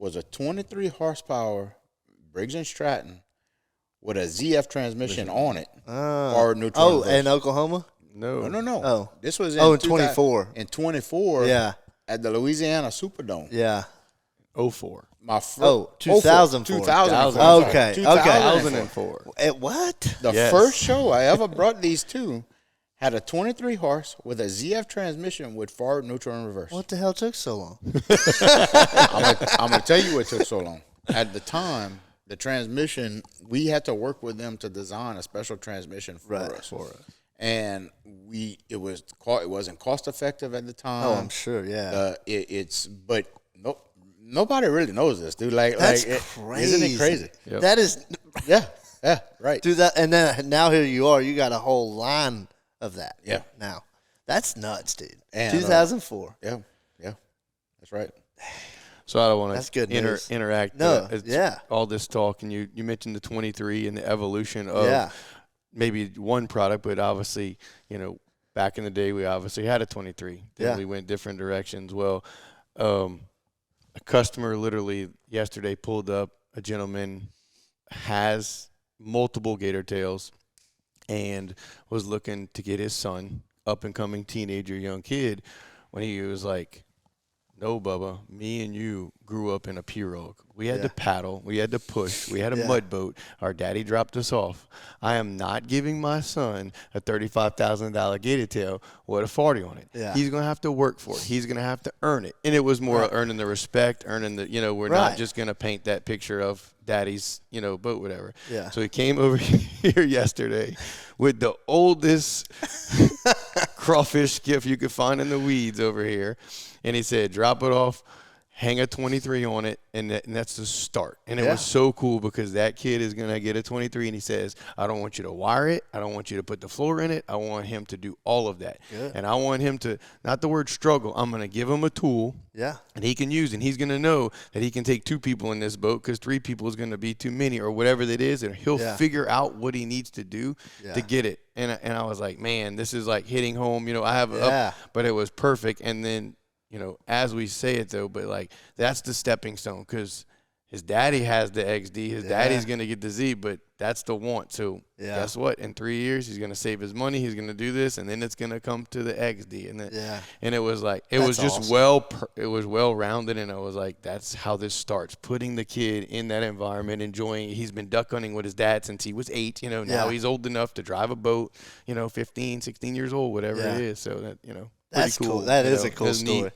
was a 23 horsepower Briggs & Stratton with a ZF transmission on it. Or neutral reverse. In Oklahoma? No. Oh. This was in 24. In 24. Yeah. At the Louisiana Superdome. Yeah. 04. My first. 2004. 2004. Okay. 2004. What? The first show I ever brought these to had a 23 horse with a ZF transmission with forward, neutral, and reverse. What the hell took so long? I'm going to tell you what took so long. At the time, the transmission, we had to work with them to design a special transmission for us. And it wasn't cost effective at the time. Oh, I'm sure, yeah. But nobody really knows this, dude. That's crazy. Isn't it crazy? Yep. That is, Yeah, right. dude. And then now here you are. You got a whole line of that. Yeah. Now, that's nuts, dude. And, 2004. Yeah, that's right. So I don't want That's to good news. interact. No, all this talk, and you mentioned the 23 and the evolution of maybe one product, but obviously, back in the day, we obviously had a 23. Then we went different directions. Well, a customer literally yesterday pulled up. A gentleman has multiple GatorTails and was looking to get his son, up and coming teenager, young kid, when he was like, no, Bubba, me and you grew up in a pirogue. We had to paddle. We had to push. We had a mud boat. Our daddy dropped us off. I am not giving my son a $35,000 GatorTail with a 40 on it. Yeah. He's going to have to work for it. He's going to have to earn it. And it was more earning the respect, earning the, we're not just going to paint that picture of daddy's, boat, whatever. Yeah. So he came over here yesterday with the oldest crawfish skiff you could find in the weeds over here. And he said, drop it off, hang a 23 on it, and that's the start. And it was so cool because that kid is going to get a 23, and he says, I don't want you to wire it. I don't want you to put the floor in it. I want him to do all of that. Good. And I want him to, not the word struggle, I'm going to give him a tool that he can use, and he's going to know that he can take 2 people in this boat because 3 people is going to be too many or whatever that is, and he'll figure out what he needs to do to get it. And I was like, man, this is like hitting home. I have up, but it was perfect. And then, as we say it, though, but, like, that's the stepping stone because his daddy has the XD. His daddy's going to get the Z, but that's the want. So guess what? In 3 years, he's going to save his money. He's going to do this, and then it's going to come to the XD. And it was like it was just awesome. It was well-rounded, and I was like, that's how this starts, putting the kid in that environment, enjoying it. He's been duck hunting with his dad since he was 8. Now he's old enough to drive a boat, 15, 16 years old, whatever it is. So that, That's cool. That is a cool story. Neat.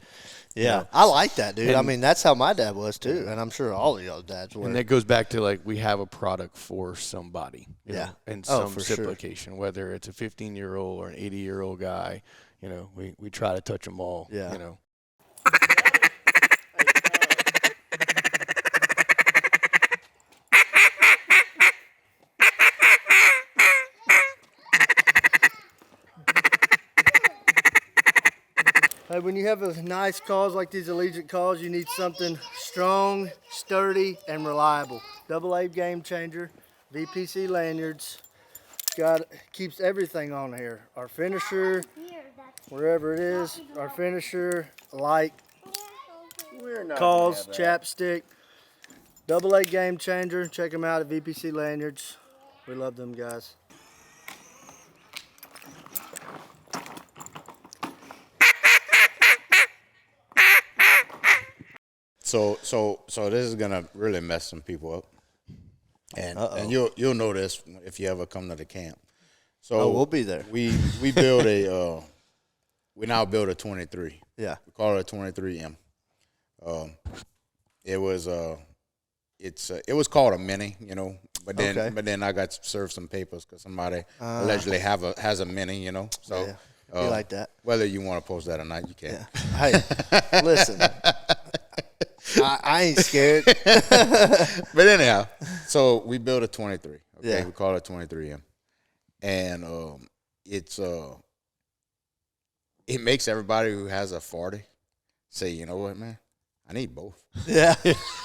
Yeah, I like that, dude. I mean, that's how my dad was too, and I'm sure all of y'all's dads were. And that goes back to, like, we have a product for somebody, know, in some application, whether it's a 15-year-old or an 80-year-old guy. We try to touch them all. Yeah. Hey, when you have a nice cause like these Allegiant calls, you need something strong, sturdy, and reliable. Double A game changer, VPC lanyards. Keeps everything on here. Our finisher, wherever it is, our finisher, light, calls, chapstick. Double A game changer. Check them out at VPC lanyards. We love them guys. So this is gonna really mess some people up, and you'll know this if you ever come to the camp. So we'll be there. We build we now build a 23. Yeah, we call it a 23M. It was called a mini, you know, but then I got served some papers because somebody allegedly has a mini, you know. So you like that? Whether you want to post that or not, you can. Yeah. Hey, listen. I ain't scared. But anyhow, so we built a 23. Okay, Yeah. we call it 23M, and it makes everybody who has a 40 say, you know what, man, I need both. Yeah,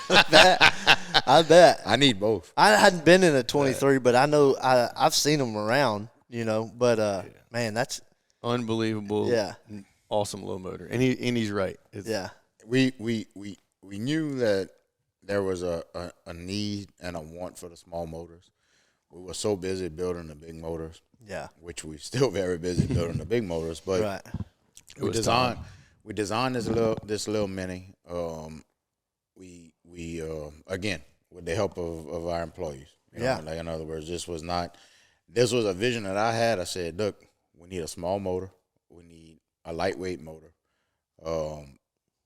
I bet. I need both. I hadn't been in a 23, but I know I've seen them around, you know. But man, that's unbelievable. Yeah, awesome low motor, and he's right. Yeah, we knew that there was a need and a want for the small motors. We were so busy building the big motors. Yeah, which we're still very busy building the big motors. But right. we designed this little mini. We again with the help of our employees. You know, like in other words, this was a vision that I had. I said, look, we need a small motor. We need a lightweight motor.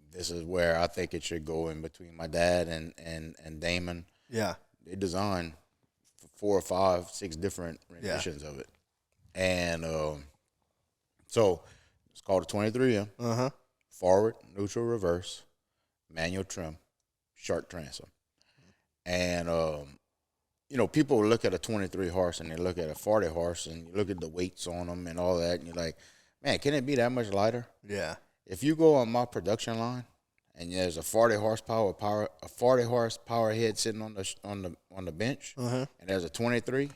This is where I think it should go in between my dad and Damon. Yeah. They designed 4 or 5, 6 different renditions of it. And so it's called a 23M. Uh-huh. Forward, neutral, reverse, manual trim, short transom. And, you know, people look at a 23 horse and they look at a 40 horse and you look at the weights on them and all that. And you're like, man, can it be that much lighter? Yeah. If you go on my production line and there's a 40 horsepower head sitting on the bench, and there's a 23,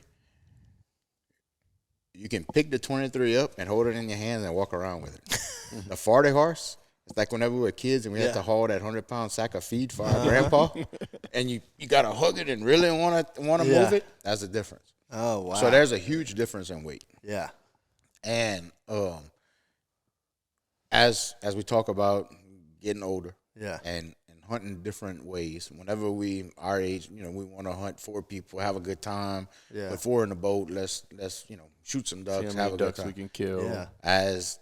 you can pick the 23 up and hold it in your hand and walk around with it. The 40 horse, it's like whenever we were kids and we had to haul that 100-pound sack of feed for our grandpa, and you gotta hug it and really want to move it. That's the difference. Oh wow! So there's a huge difference in weight. Yeah. And as we talk about getting older, and hunting different ways. Whenever our age, you know, we want to hunt 4 people, have a good time. Yeah. Put 4 in the boat. Let's shoot some ducks, have a good time. We can kill. Yeah. As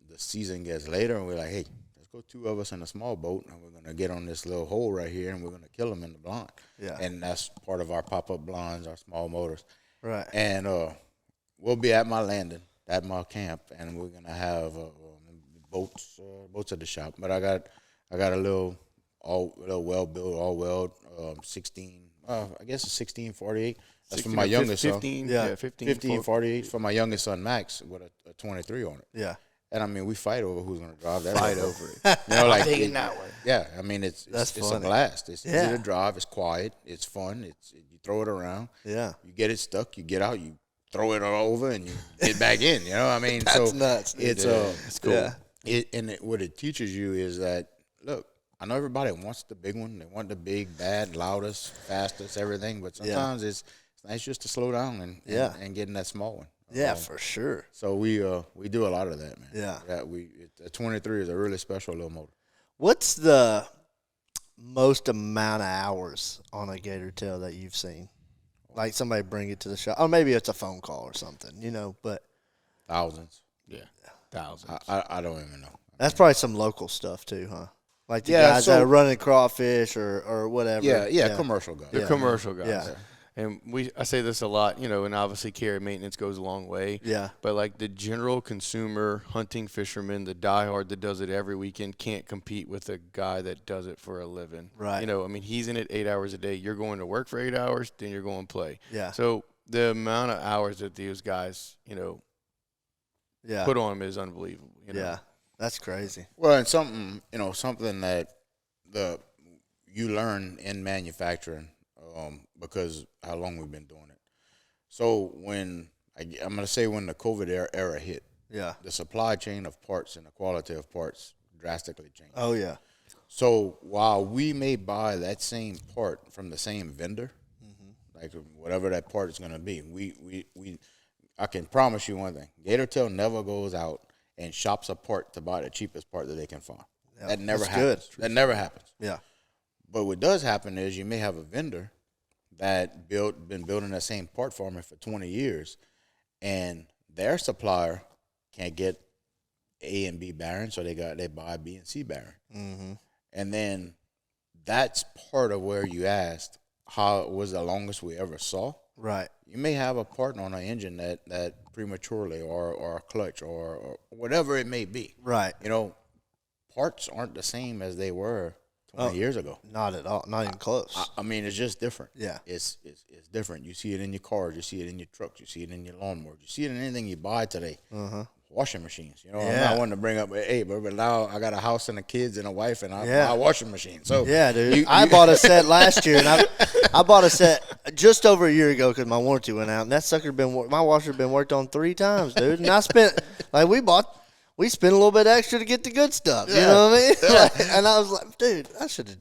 the season gets later, and we're like, hey, let's go 2 of us in a small boat, and we're gonna get on this little hole right here, and we're gonna kill them in the blind. Yeah. And that's part of our pop-up blinds, our small motors. Right. And we'll be at my landing, at my camp, and we're gonna have boats at the shop. But I got a little well built, all weld 16. I guess it's 1648. That's for my youngest 15, son. Yeah, 1548 for my youngest son Max with a 23 on it. Yeah. And I mean, we fight over who's gonna drive that. Fight over it. You know, like Taking that way. Yeah, I mean, it's a blast. It's easy to drive. It's quiet. It's fun. You throw it around. Yeah. You get it stuck. You get out. You throw it all over and you get back in. You know, I mean, That's nuts. It's cool. Yeah. What it teaches you is that, look, I know everybody wants the big one. They want the big, bad, loudest, fastest, everything. But sometimes it's nice just to slow down and get in that small one. Yeah, for sure. So we do a lot of that, man. Yeah. A 23 is a really special little motor. What's the most amount of hours on a GatorTail that you've seen? Like somebody bring it to the shop. Or maybe it's a phone call or something, you know, but. Thousands. Yeah, thousands. I don't even know. That's probably some local stuff too, huh? Like the guys that are running crawfish or whatever. Yeah, commercial guys. They're commercial guys. Yeah. And I say this a lot, you know, and obviously carry maintenance goes a long way. Yeah. But like the general consumer hunting fisherman, the diehard that does it every weekend can't compete with a guy that does it for a living. Right. You know, I mean, he's in it 8 hours a day. You're going to work for 8 hours, then you're going to play. Yeah. So the amount of hours that these guys, you know, put on them is unbelievable. You know? Yeah. That's crazy. Well, and something that you learn in manufacturing, because how long we've been doing it. So when I'm gonna say when the COVID era hit, Yeah. the supply chain of parts and the quality of parts drastically changed. Oh yeah. So while we may buy that same part from the same vendor, like whatever that part is going to be, I can promise you one thing: GatorTail never goes out and shops a part to buy the cheapest part that they can find. Yeah, That never that's happens. good. That never happens. Yeah. But what does happen is you may have a vendor that been building that same part for me for 20 years, and their supplier can't get A and B bearings, so they buy B and C bearing. Mm-hmm. And then that's part of where you asked how it was the longest we ever saw. Right. You may have a part on an engine that prematurely or a clutch or whatever it may be. Right. Parts aren't the same as they were 20 years ago. Not at all. Not even close. I mean, it's just different. Yeah. It's different. You see it in your cars. You see it in your trucks. You see it in your lawnmowers. You see it in anything you buy today. Uh-huh. Washing machines. I'm Yeah. not wanting to bring up, hey, but now I got a house and a kids and a wife and I Yeah. buy a washing machine. So Yeah, dude. I bought a set last year, and I bought a set just over a year ago because my warranty went out, and that sucker my washer been worked on 3 times, dude. And I spent we spent a little bit extra to get the good stuff. You know what I mean? Yeah. And I was like, dude, I should have,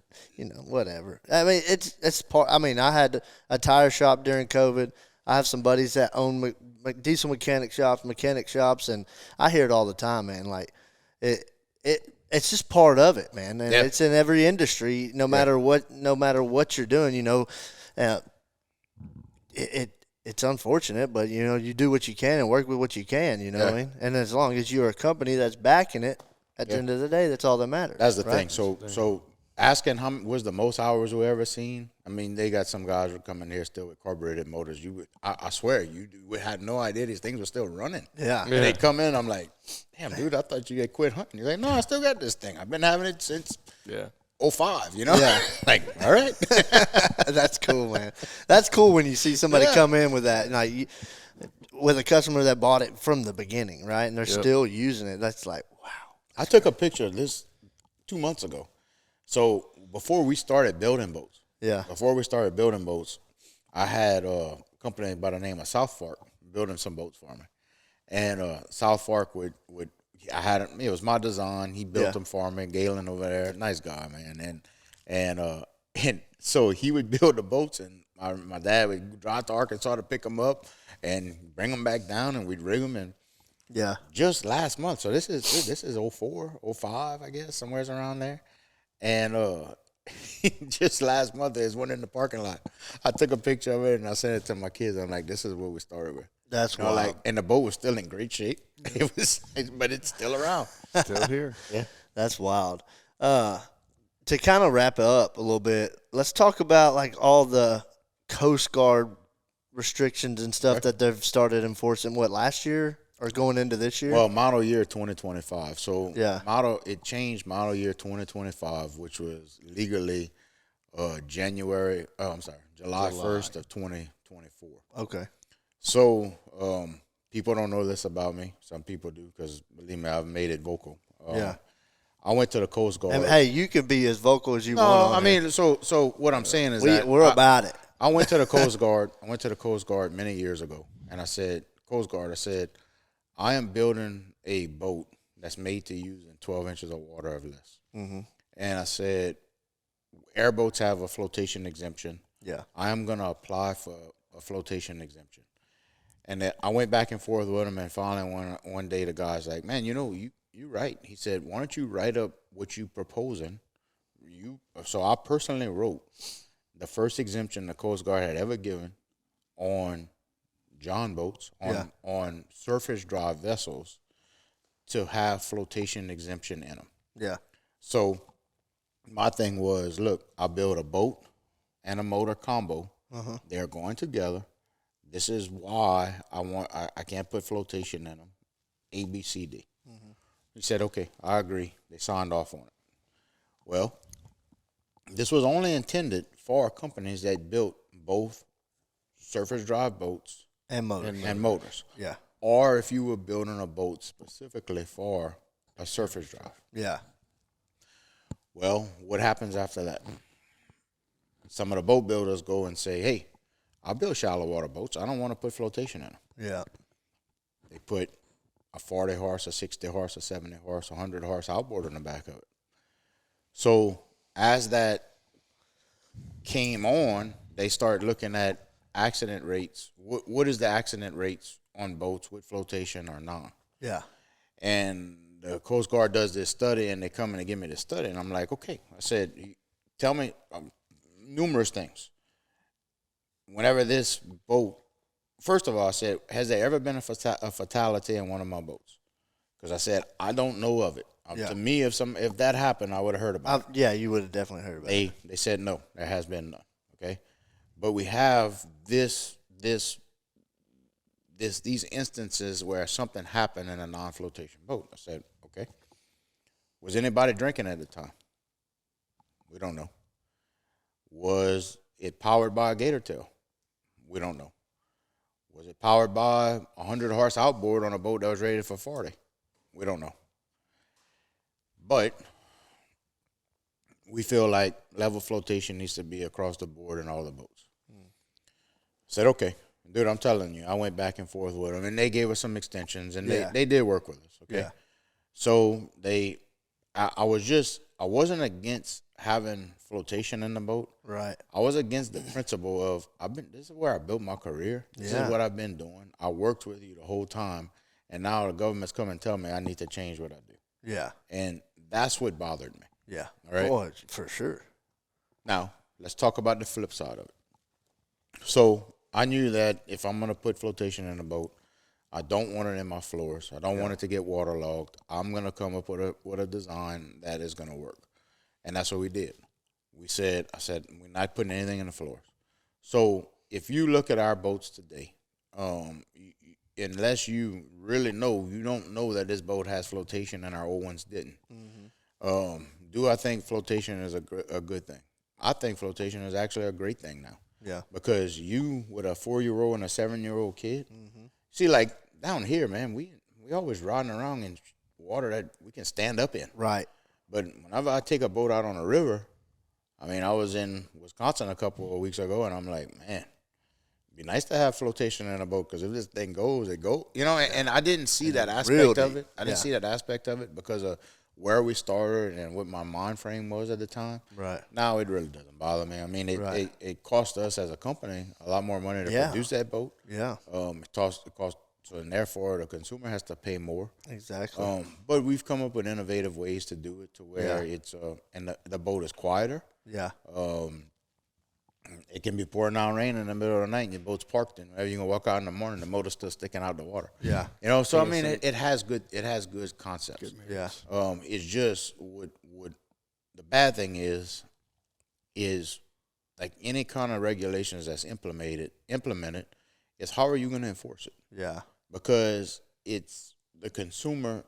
whatever. I mean, it's part. I mean, I had a tire shop during COVID. I have some buddies that own diesel mechanic shops, and I hear it all the time, man. Like, it's just part of it, man, and it's in every industry, no matter what you're doing. It's unfortunate, but you do what you can and work with what you can. You know what I mean? And as long as you're a company that's backing it, at the end of the day, that's all that matters. That's the right? thing. So asking how was the most hours we ever seen? I mean, they got some guys who come in here still with carbureted motors. I swear, we had no idea these things were still running. Yeah. And they come in, I'm like, damn, dude, I thought you had quit hunting. You're like, no, I still got this thing. I've been having it since 05, Yeah. Like, all right. That's cool, man. That's cool when you see somebody come in with that, like with a customer that bought it from the beginning, right? And they're still using it. That's like, wow. I took a picture of this 2 months ago. So before we started building boats, I had a company by the name of South Fork building some boats for me. And South Fork it was my design. He built them for me. Galen over there, nice guy, man. And so he would build the boats, and my dad would drive to Arkansas to pick them up and bring them back down, and we'd rig them. And just last month, so this is 04, 05, I guess, somewhere around there. And just last month, there's one in the parking lot. I took a picture of it and I sent it to my kids. I'm like, this is what we started with. That's wild. And the boat was still in great shape. But it's still around. Still here. Yeah. That's wild. To kind of wrap it up a little bit, let's talk about like all the Coast Guard restrictions and stuff that they've started enforcing. What, last year or going into this year? Well, model year 2025. So it changed model year 2025, which was legally July 1st of 2024. Okay. So people don't know this about me. Some people do because, believe me, I've made it vocal. I went to the Coast Guard. And, hey, you can be as vocal as you want. No, I mean, so what I'm saying is that we're about it. I went to the Coast Guard. I went to the Coast Guard many years ago, and I said, Coast Guard, I am building a boat that's made to use in 12 inches of water or less. Mm-hmm. And I said, airboats have a flotation exemption. Yeah. I am going to apply for a flotation exemption. And I went back and forth with him, and finally one day the guy's like, man, you're right. He said, why don't you write up what you proposing? So I personally wrote the first exemption the Coast Guard had ever given on John boats, on surface drive vessels, to have flotation exemption in them. Yeah. So my thing was, look, I build a boat and a motor combo. Uh-huh. They're going together. This is why I can't put flotation in them. A, B, C, D. Mm-hmm. He said, okay, I agree. They signed off on it. Well, this was only intended for companies that built both surface drive boats and motors. And motors. Yeah. Or if you were building a boat specifically for a surface drive. Yeah. Well, what happens after that? Some of the boat builders go and say, hey, I'll build shallow water boats. I don't want to put flotation in them. Yeah. They put a 40 horse, a 60 horse, a 70 horse, a 100 horse outboard on the back of it. So as that came on, they started looking at accident rates. What is the accident rates on boats with flotation or non? Yeah. And the Coast Guard does this study, and they come and they give me this study, and I'm like, okay. I said, tell me numerous things. Whenever this boat, first of all, I said, has there ever been a fatality in one of my boats? Because I said, I don't know of it. To me, if that happened, I would have heard about it. Yeah, you would have definitely heard about it. They said no, there has been none. Okay, but we have these instances where something happened in a non-flotation boat. I said, okay. Was anybody drinking at the time? We don't know. Was it powered by a GatorTail? We don't know. Was it powered by a 100 horse outboard on a boat that was rated for 40? We don't know. But we feel like level flotation needs to be across the board in all the boats. Said, okay. Dude, I'm telling you, I went back and forth with them, and they gave us some extensions, and they did work with us, okay? Yeah. So I wasn't against having flotation in the boat. Right. I was against the principle of, this is where I built my career. This is what I've been doing. I worked with you the whole time, and now the government's come and tell me I need to change what I do. Yeah. And that's what bothered me. Yeah. All right. Boy, for sure. Now, let's talk about the flip side of it. So I knew that if I'm going to put flotation in a boat, I don't want it in my floors. I don't want it to get waterlogged. I'm going to come up with a design that is going to work. And that's what we did. I said, we're not putting anything in the floors. So if you look at our boats today, unless you really know, you don't know that this boat has flotation and our old ones didn't. Mm-hmm. Do I think flotation is a good thing? I think flotation is actually a great thing now. Yeah. Because you, with a 4-year-old and a 7-year-old kid, see, like down here, man, we always riding around in water that we can stand up in. Right. But whenever I take a boat out on a river, I mean, I was in Wisconsin a couple of weeks ago, and I'm like, man, it'd be nice to have flotation in a boat, because if this thing goes, it goes. You know, and I didn't see that aspect of it. I didn't see that aspect of it because of where we started and what my mind frame was at the time. Right. Now it really doesn't bother me. I mean, it cost us as a company a lot more money to produce that boat. Yeah. It cost, so and therefore the consumer has to pay more. Exactly. But we've come up with innovative ways to do it to where it's and the boat is quieter. Yeah. It can be pouring down rain in the middle of the night and your boat's parked, and whenever you can walk out in the morning, the motor's still sticking out the water. Yeah. You know, so I mean, it has good concepts. Yeah. It's just what the bad thing is like any kind of regulations that's implemented is how are you going to enforce it? Yeah. Because it's the consumer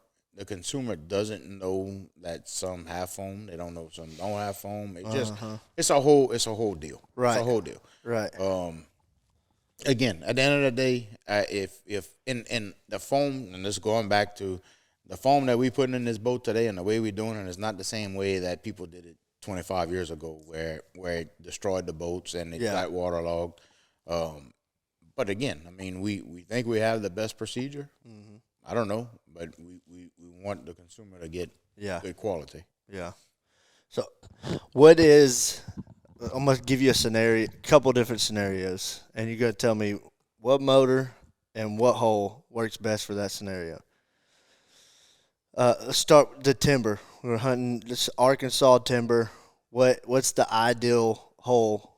doesn't know that some have foam. They don't know some don't have foam. It just it's a whole deal. Right. It's a whole deal. Right. Again, at the end of the day, if in the foam, and this is going back to the foam that we putting in this boat today and the way we're doing it is not the same way that people did it 25 years ago, where it destroyed the boats and it got waterlogged. But again, I mean, we think we have the best procedure. Mm-hmm. I don't know, but we want the consumer to get good quality. Yeah. So, what is? I'm gonna give you a couple different scenarios, and you're gonna tell me what motor and what hole works best for that scenario. Let's start with the timber. We're hunting this Arkansas timber. What's the ideal hole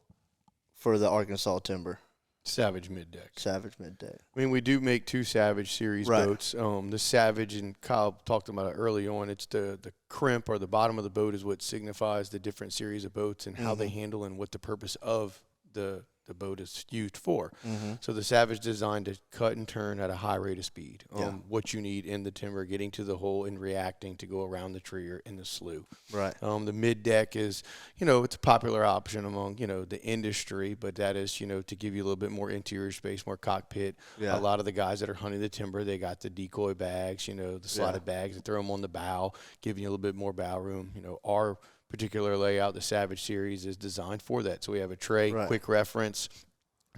for the Arkansas timber? Savage mid-deck. Savage mid-deck. I mean, we do make 2 Savage series boats. The Savage, and Kyle talked about it early on, it's the crimp or the bottom of the boat is what signifies the different series of boats and how they handle and what the purpose of the the boat is used for. So the Savage designed to cut and turn at a high rate of speed. What you need in the timber, getting to the hole and reacting to go around the tree or in the slough. Right. The mid deck is, it's a popular option among, the industry, but that is, to give you a little bit more interior space, more cockpit. Yeah. A lot of the guys that are hunting the timber, they got the decoy bags, the slotted bags, they throw them on the bow, giving you a little bit more bow room. Our particular layout, the Savage series, is designed for that. So we have a tray, quick reference,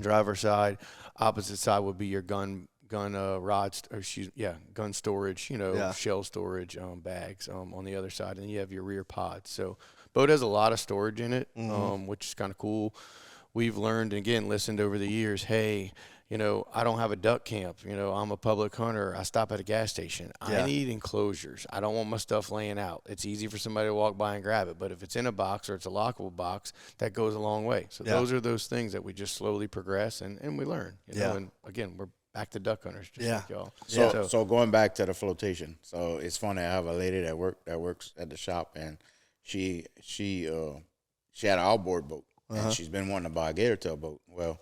driver's side. Opposite side would be your gun storage, shell storage bags on the other side, and you have your rear pods. So boat has a lot of storage in it, which is kind of cool. We've learned, and again, listened over the years, hey, I don't have a duck camp. I'm a public hunter. I stop at a gas station. I need enclosures. I don't want my stuff laying out. It's easy for somebody to walk by and grab it. But if it's in a box or it's a lockable box, that goes a long way. So those are those things that we just slowly progress and we learn. And again, we're back to duck hunters, just like y'all. So going back to the flotation. So it's funny. I have a lady that works at the shop, and she had an outboard boat, and she's been wanting to buy a GatorTail boat. Well,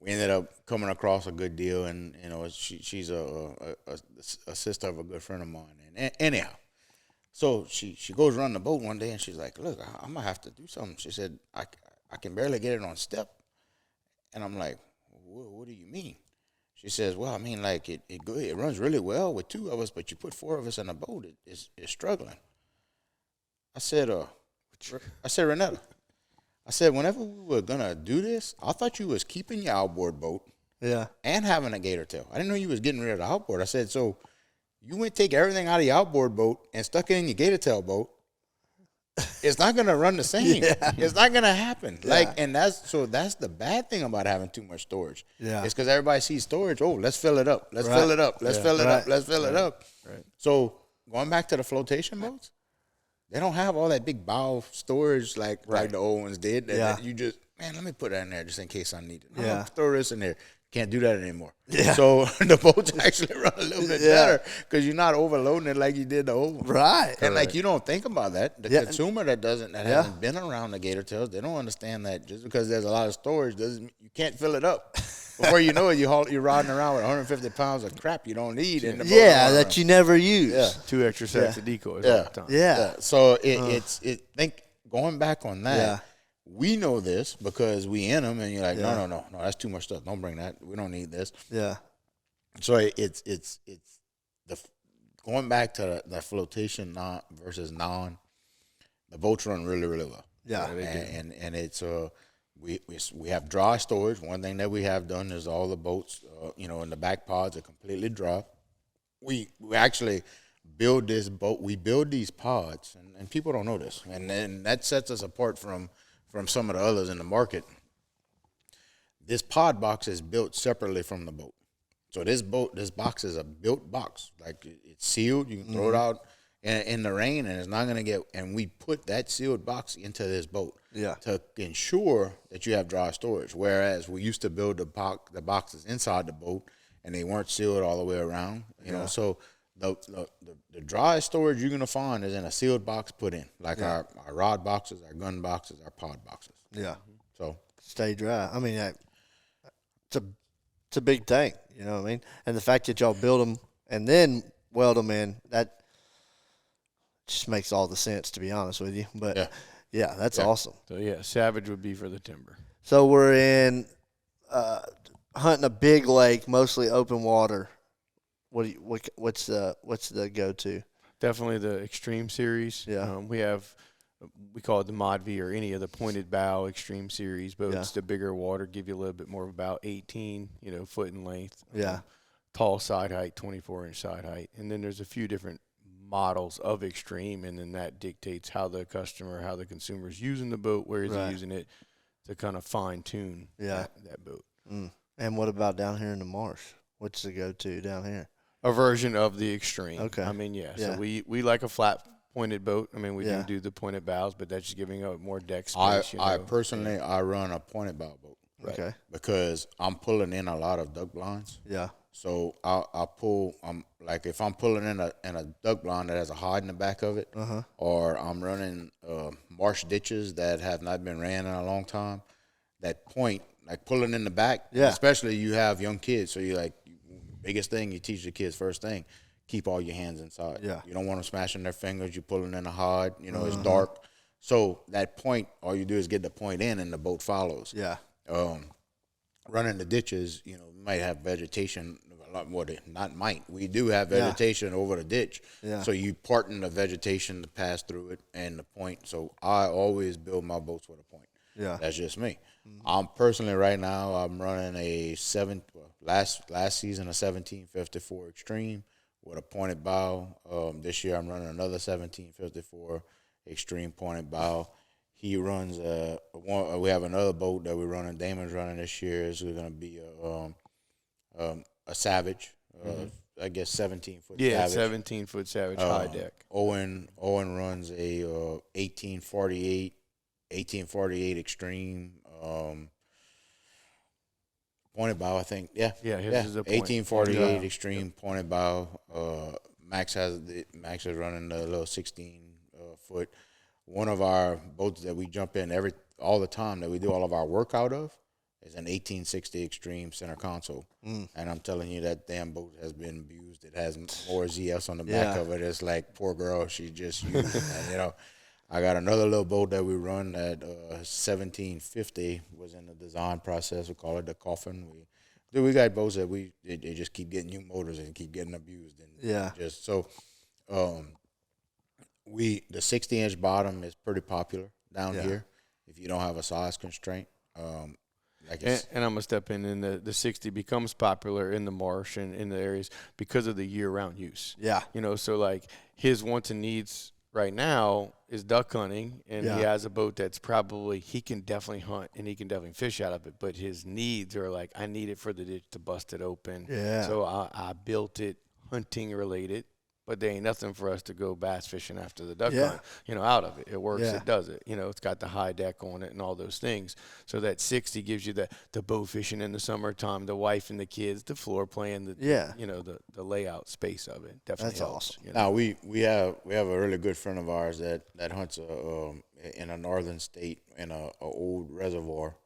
we ended up coming across a good deal, and she's a sister of a good friend of mine. And anyhow, so she goes run the boat one day, and she's like, "Look, I'm gonna have to do something." She said, "I can barely get it on step," and I'm like, "What do you mean?" She says, "Well, I mean, like it runs really well with 2 of us, but you put 4 of us in a boat, it's struggling." I said, Renetta. I said, whenever we were going to do this, I thought you was keeping your outboard boat and having a GatorTail. I didn't know you was getting rid of the outboard. I said, so you went take everything out of your outboard boat and stuck it in your GatorTail boat. It's not going to run the same. It's not going to happen. And that's the bad thing about having too much storage. It's because everybody sees storage. Oh, let's fill it up. Let's fill it up. Let's fill it up. Let's fill it up. Right. So going back to the flotation boats, they don't have all that big bow storage like the old ones did. That you just, let me put that in there just in case I need it. I'm throw this in there. Can't do that anymore. So the boats actually run a little bit better because you're not overloading it like you did the old one. Right. And like you don't think about that. The consumer that hasn't been around the GatorTails, they don't understand that just because there's a lot of storage doesn't you can't fill it up. Before you know it, you're riding around with 150 pounds of crap you don't need in the boat. That you never use. 2 extra sets of decoys all the time. So think going back on that. We know this because we in them, and you're like, no, that's too much stuff. Don't bring that. We don't need this. Yeah. So it's the going back to the flotation versus non. The boats run really, really well. Yeah, and it's we have dry storage. One thing that we have done is all the boats, in the back pods are completely dry. We actually build this boat. We build these pods, and people don't know this, and that sets us apart from some of the others in the market. This pod box is built separately from the boat. So this box is a built box. Like it's sealed. You can throw it out in the rain and it's not going to get, and we put that sealed box into this boat to ensure that you have dry storage. Whereas we used to build the boxes inside the boat and they weren't sealed all the way around, you know. So the dry storage you're gonna find is in a sealed box put in, like our rod boxes, our gun boxes, our pod boxes. Yeah. So stay dry. I mean, it's a big thing. You know what I mean? And the fact that y'all build them and then weld them in, that just makes all the sense, to be honest with you. But that's awesome. So Savage would be for the timber. So we're in hunting a big lake, mostly open water. What's the go-to? Definitely the Extreme series. Yeah. We call it the Mod V or any of the pointed bow Extreme series boats. The bigger water give you a little bit more of about 18, foot in length. Yeah. Tall side height, 24-inch side height. And then there's a few different models of Extreme, and then that dictates how the consumer is using the boat, where is he using it to kind of fine-tune that boat. Mm. And what about down here in the marsh? What's the go-to down here? A version of the Extreme. Okay. I mean, so we like a flat pointed boat. I mean, we do the pointed bows, but that's just giving up more deck space. I personally run a pointed bow boat. Right? Okay. Because I'm pulling in a lot of duck blinds. Yeah. So I pull. Like if I'm pulling in a duck blind that has a hide in the back of it, or I'm running marsh ditches that have not been ran in a long time. That point like pulling in the back. Yeah. Especially you have young kids, so you like biggest thing you teach the kids first thing, keep all your hands inside. Yeah. You don't want them smashing their fingers. You're pulling in the hard. You know, it's dark. So that point, all you do is get the point in, and the boat follows. Yeah. Running the ditches, you know, we might have vegetation. A lot more than not might. We do have vegetation over the ditch. Yeah. So you parting the vegetation to pass through it and the point. So I always build my boats with a point. Yeah. That's just me. I'm personally right now, I'm running last season a 1754 Extreme with a pointed bow. This year I'm running another 1754 Extreme pointed bow. He runs we have another boat that we're running. Damon's running this year. It's going to be a Savage, I guess 17-foot Yeah, Savage. 17-foot Savage high deck. Owen runs a 1848 Extreme pointed bow, I think. Yeah, his is a point. 1848 Extreme pointed bow. Max is running the little 16-foot. One of our boats that we jump in all the time that we do all of our work out of is an 1860 Extreme center console. And I'm telling you, that damn boat has been abused. It has more ZFs on the back of it. It's like, poor girl, she just used it. And, you know, I got another little boat that we run at 1750 was in the design process. We call it the Coffin. We got boats that they just keep getting new motors and keep getting abused. And just so the 60-inch bottom is pretty popular down here if you don't have a size constraint. And I'm going to step in, and the 60 becomes popular in the marsh and in the areas because of the year-round use. Yeah. You know, so like his wants and needs right now is duck hunting, and he has a boat that's probably, he can definitely hunt and he can definitely fish out of it, but his needs are like, I need it for the ditch to bust it open. Yeah. So I built it hunting related. But there ain't nothing for us to go bass fishing after the duck hunt, you know, out of it. It works, it does it. You know, it's got the high deck on it and all those things. So that 60 gives you the bow fishing in the summertime, the wife and the kids, the floor plan, you know, the layout space of it. Definitely helps. Awesome. You know? Now we have a really good friend of ours that hunts in a northern state in a old reservoir,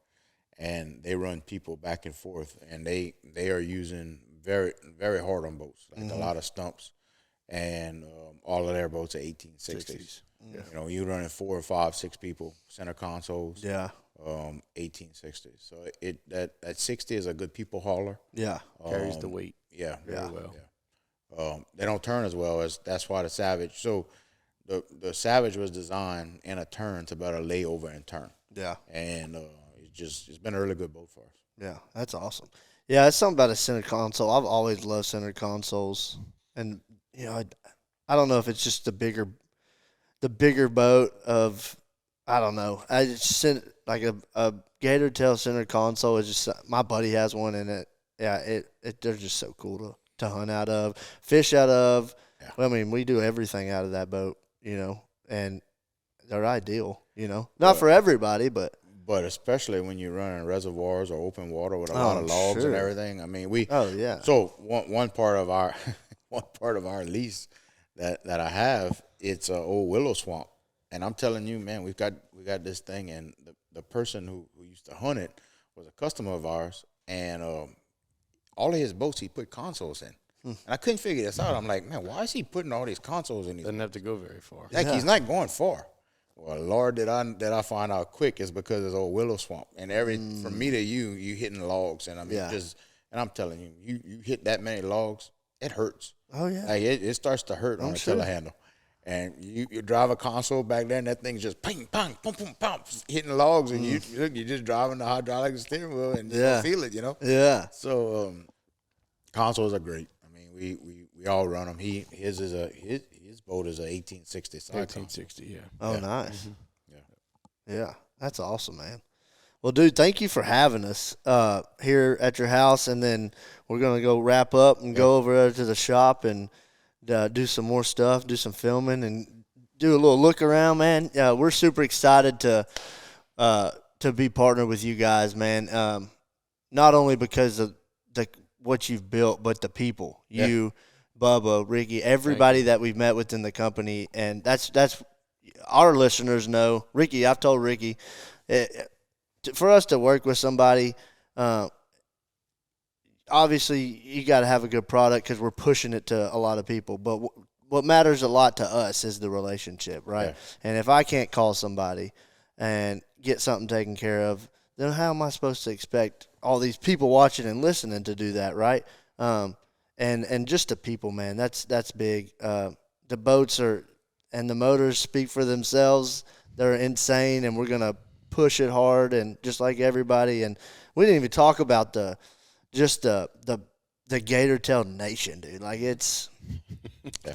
and they run people back and forth, and they are using very, very hard on boats, like a lot of stumps. And all of their boats are 1860s. You know, you running 4 or 5, 6 people, center consoles. 1860s. So that 60 is a good people hauler. Yeah. Carries the weight. Yeah. Very well. Yeah. They don't turn as well that's why the Savage. So the Savage was designed in a turn to better lay over and turn. Yeah. And it's been a really good boat for us. Yeah, that's awesome. Yeah, it's something about a center console. I've always loved center consoles, and you know, I don't know if it's just the bigger boat of, I don't know. I just like a GatorTail center console is just, my buddy has one, and they're just so cool to hunt out of, fish out of. Yeah. Well, I mean, we do everything out of that boat, you know, and they're ideal, you know. Not for everybody, but especially when you're running reservoirs or open water with a lot of logs and everything. I mean, So one part of our lease that I have, it's an old willow swamp, and I'm telling you, man, we got this thing, and the person who used to hunt it was a customer of ours, and all of his boats he put consoles in, and I couldn't figure this out. I'm like, man, why is he putting all these consoles in these? Doesn't have to go very far. Like he's not going far. Well, Lord, did I find out quick is because it's old willow swamp, and from me to you hitting logs, and I mean and I'm telling you hit that many logs, it hurts. Oh yeah, like it starts to hurt on a telehandle, and you drive a console back there, and that thing's just ping, pong, pum, pum, pum, hitting logs, and you're just driving the hydraulic steering wheel, and you don't feel it, you know. Yeah. So consoles are great. I mean, we all run them. His boat is a 1860 side 1860, console. Oh, nice. Mm-hmm. Yeah, that's awesome, man. Well, dude, thank you for having us here at your house, and then we're going to go wrap up and go over there to the shop and do some more stuff, do some filming, and do a little look around, man. We're super excited to be partnered with you guys, man, not only because of what you've built, but the people, you, Bubba, Ricky, everybody that we've met with in the company, and that's our listeners know. Ricky, I've told Ricky, for us to work with somebody obviously you got to have a good product because we're pushing it to a lot of people. But what matters a lot to us is the relationship, right? Yeah. And if I can't call somebody and get something taken care of, then how am I supposed to expect all these people watching and listening to do that, right? And just the people, man, that's big. The boats and the motors speak for themselves. They're insane, and we're gonna push it hard, and just like everybody. And we didn't even talk about the GatorTail Nation, dude. Like it's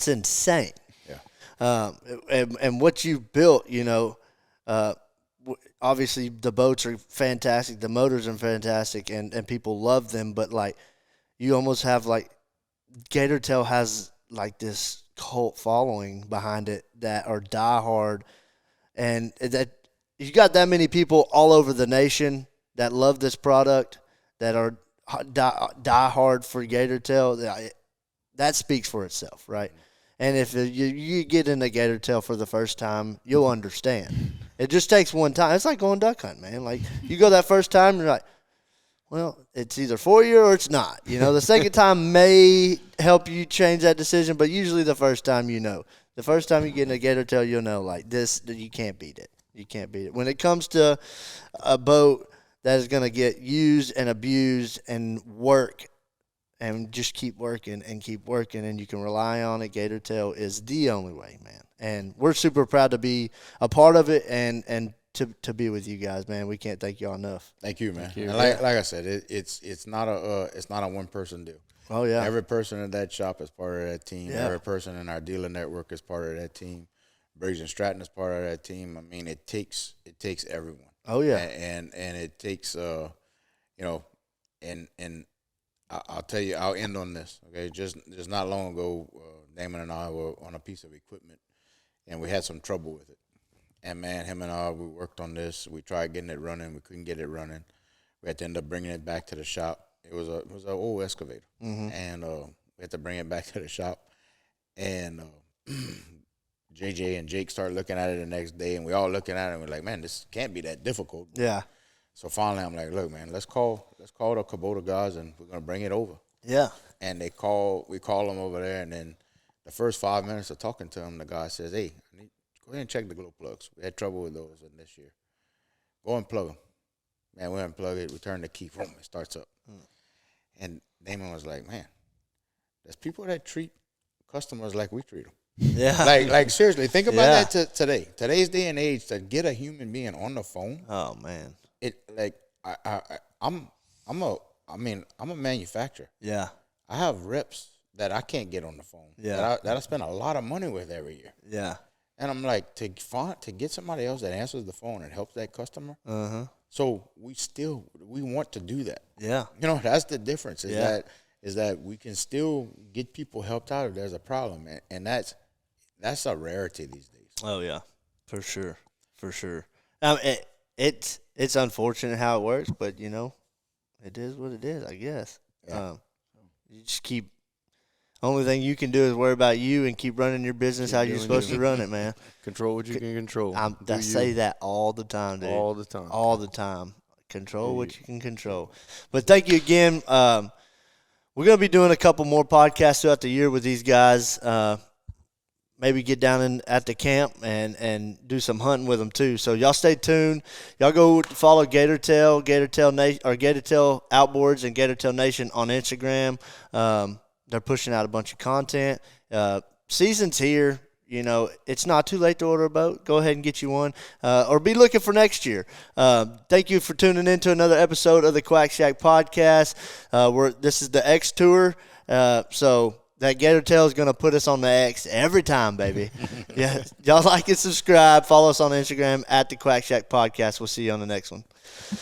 insane. Yeah. And what you built, obviously the boats are fantastic, the motors are fantastic, and people love them. But like, you almost have like GatorTail has like this cult following behind it that are diehard, and that you got that many people all over the nation that love this product that are diehard for GatorTail. That speaks for itself, right? And if you get into GatorTail for the first time, you'll understand. It just takes one time. It's like going duck hunting, man. Like, you go that first time, you're like, well, it's either for you or it's not. The second time may help you change that decision, but usually the first time The first time you get in a GatorTail, you'll know, like, this, you can't beat it. You can't beat it. When it comes to a boat that is going to get used and abused and work and just keep working, and you can rely on it, GatorTail is the only way, man. And we're super proud to be a part of it and to be with you guys, man. We can't thank y'all enough. Thank you, man. And like I said, it's not a one person deal. Oh yeah. Every person in that shop is part of that team. Yeah. Every person in our dealer network is part of that team. Briggs and Stratton is part of that team. I mean, it takes everyone. Oh yeah. And it takes and I'll tell you, I'll end on this. Okay, just not long ago, Damon and I were on a piece of equipment, and we had some trouble with it. And man, him and I, we worked on this. We tried getting it running. We couldn't get it running. We had to end up bringing it back to the shop. It was an old excavator, and we had to bring it back to the shop. And JJ and Jake started looking at it the next day, and we all looking at it, and we're like, man, this can't be that difficult. Yeah. So finally, I'm like, look, man, let's call the Kubota guys, and we're gonna bring it over. Yeah. And we call them over there, and then the first 5 minutes of talking to them, the guy says, hey, go ahead and check the glow plugs. We had trouble with those in this year. Go and plug them. Man, we unplug it. We turn the key. Boom, it starts up. And Damon was like, man, there's people that treat customers like we treat them. Yeah. Like seriously, think about that today. Today's day and age, to get a human being on the phone. Oh man. I'm a manufacturer. Yeah. I have reps that I can't get on the phone. Yeah. That I spend a lot of money with every year. Yeah. And I'm like, to get somebody else that answers the phone and helps that customer. So we want to do that. Yeah. That's the difference. Is that we can still get people helped out if there's a problem, and that's a rarity these days. Oh yeah, for sure. It's unfortunate how it works, but it is what it is, I guess. Yeah. You just keep. Only thing you can do is worry about you and keep running your business how you're supposed to run it, man. Control what you can control. I say that all the time, dude. All the time. All the time. Control what you can control. But thank you again. We're going to be doing a couple more podcasts throughout the year with these guys. Maybe get down at the camp and do some hunting with them too. So y'all stay tuned. Y'all go follow GatorTail, GatorTail Outboards and GatorTail Nation on Instagram. They're pushing out a bunch of content. Season's here. It's not too late to order a boat. Go ahead and get you one, or be looking for next year. Thank you for tuning in to another episode of the Quack Shack Podcast. This is the X Tour, so that GatorTail is going to put us on the X every time, baby. Yeah, y'all like and subscribe. Follow us on Instagram at the Quack Shack Podcast. We'll see you on the next one.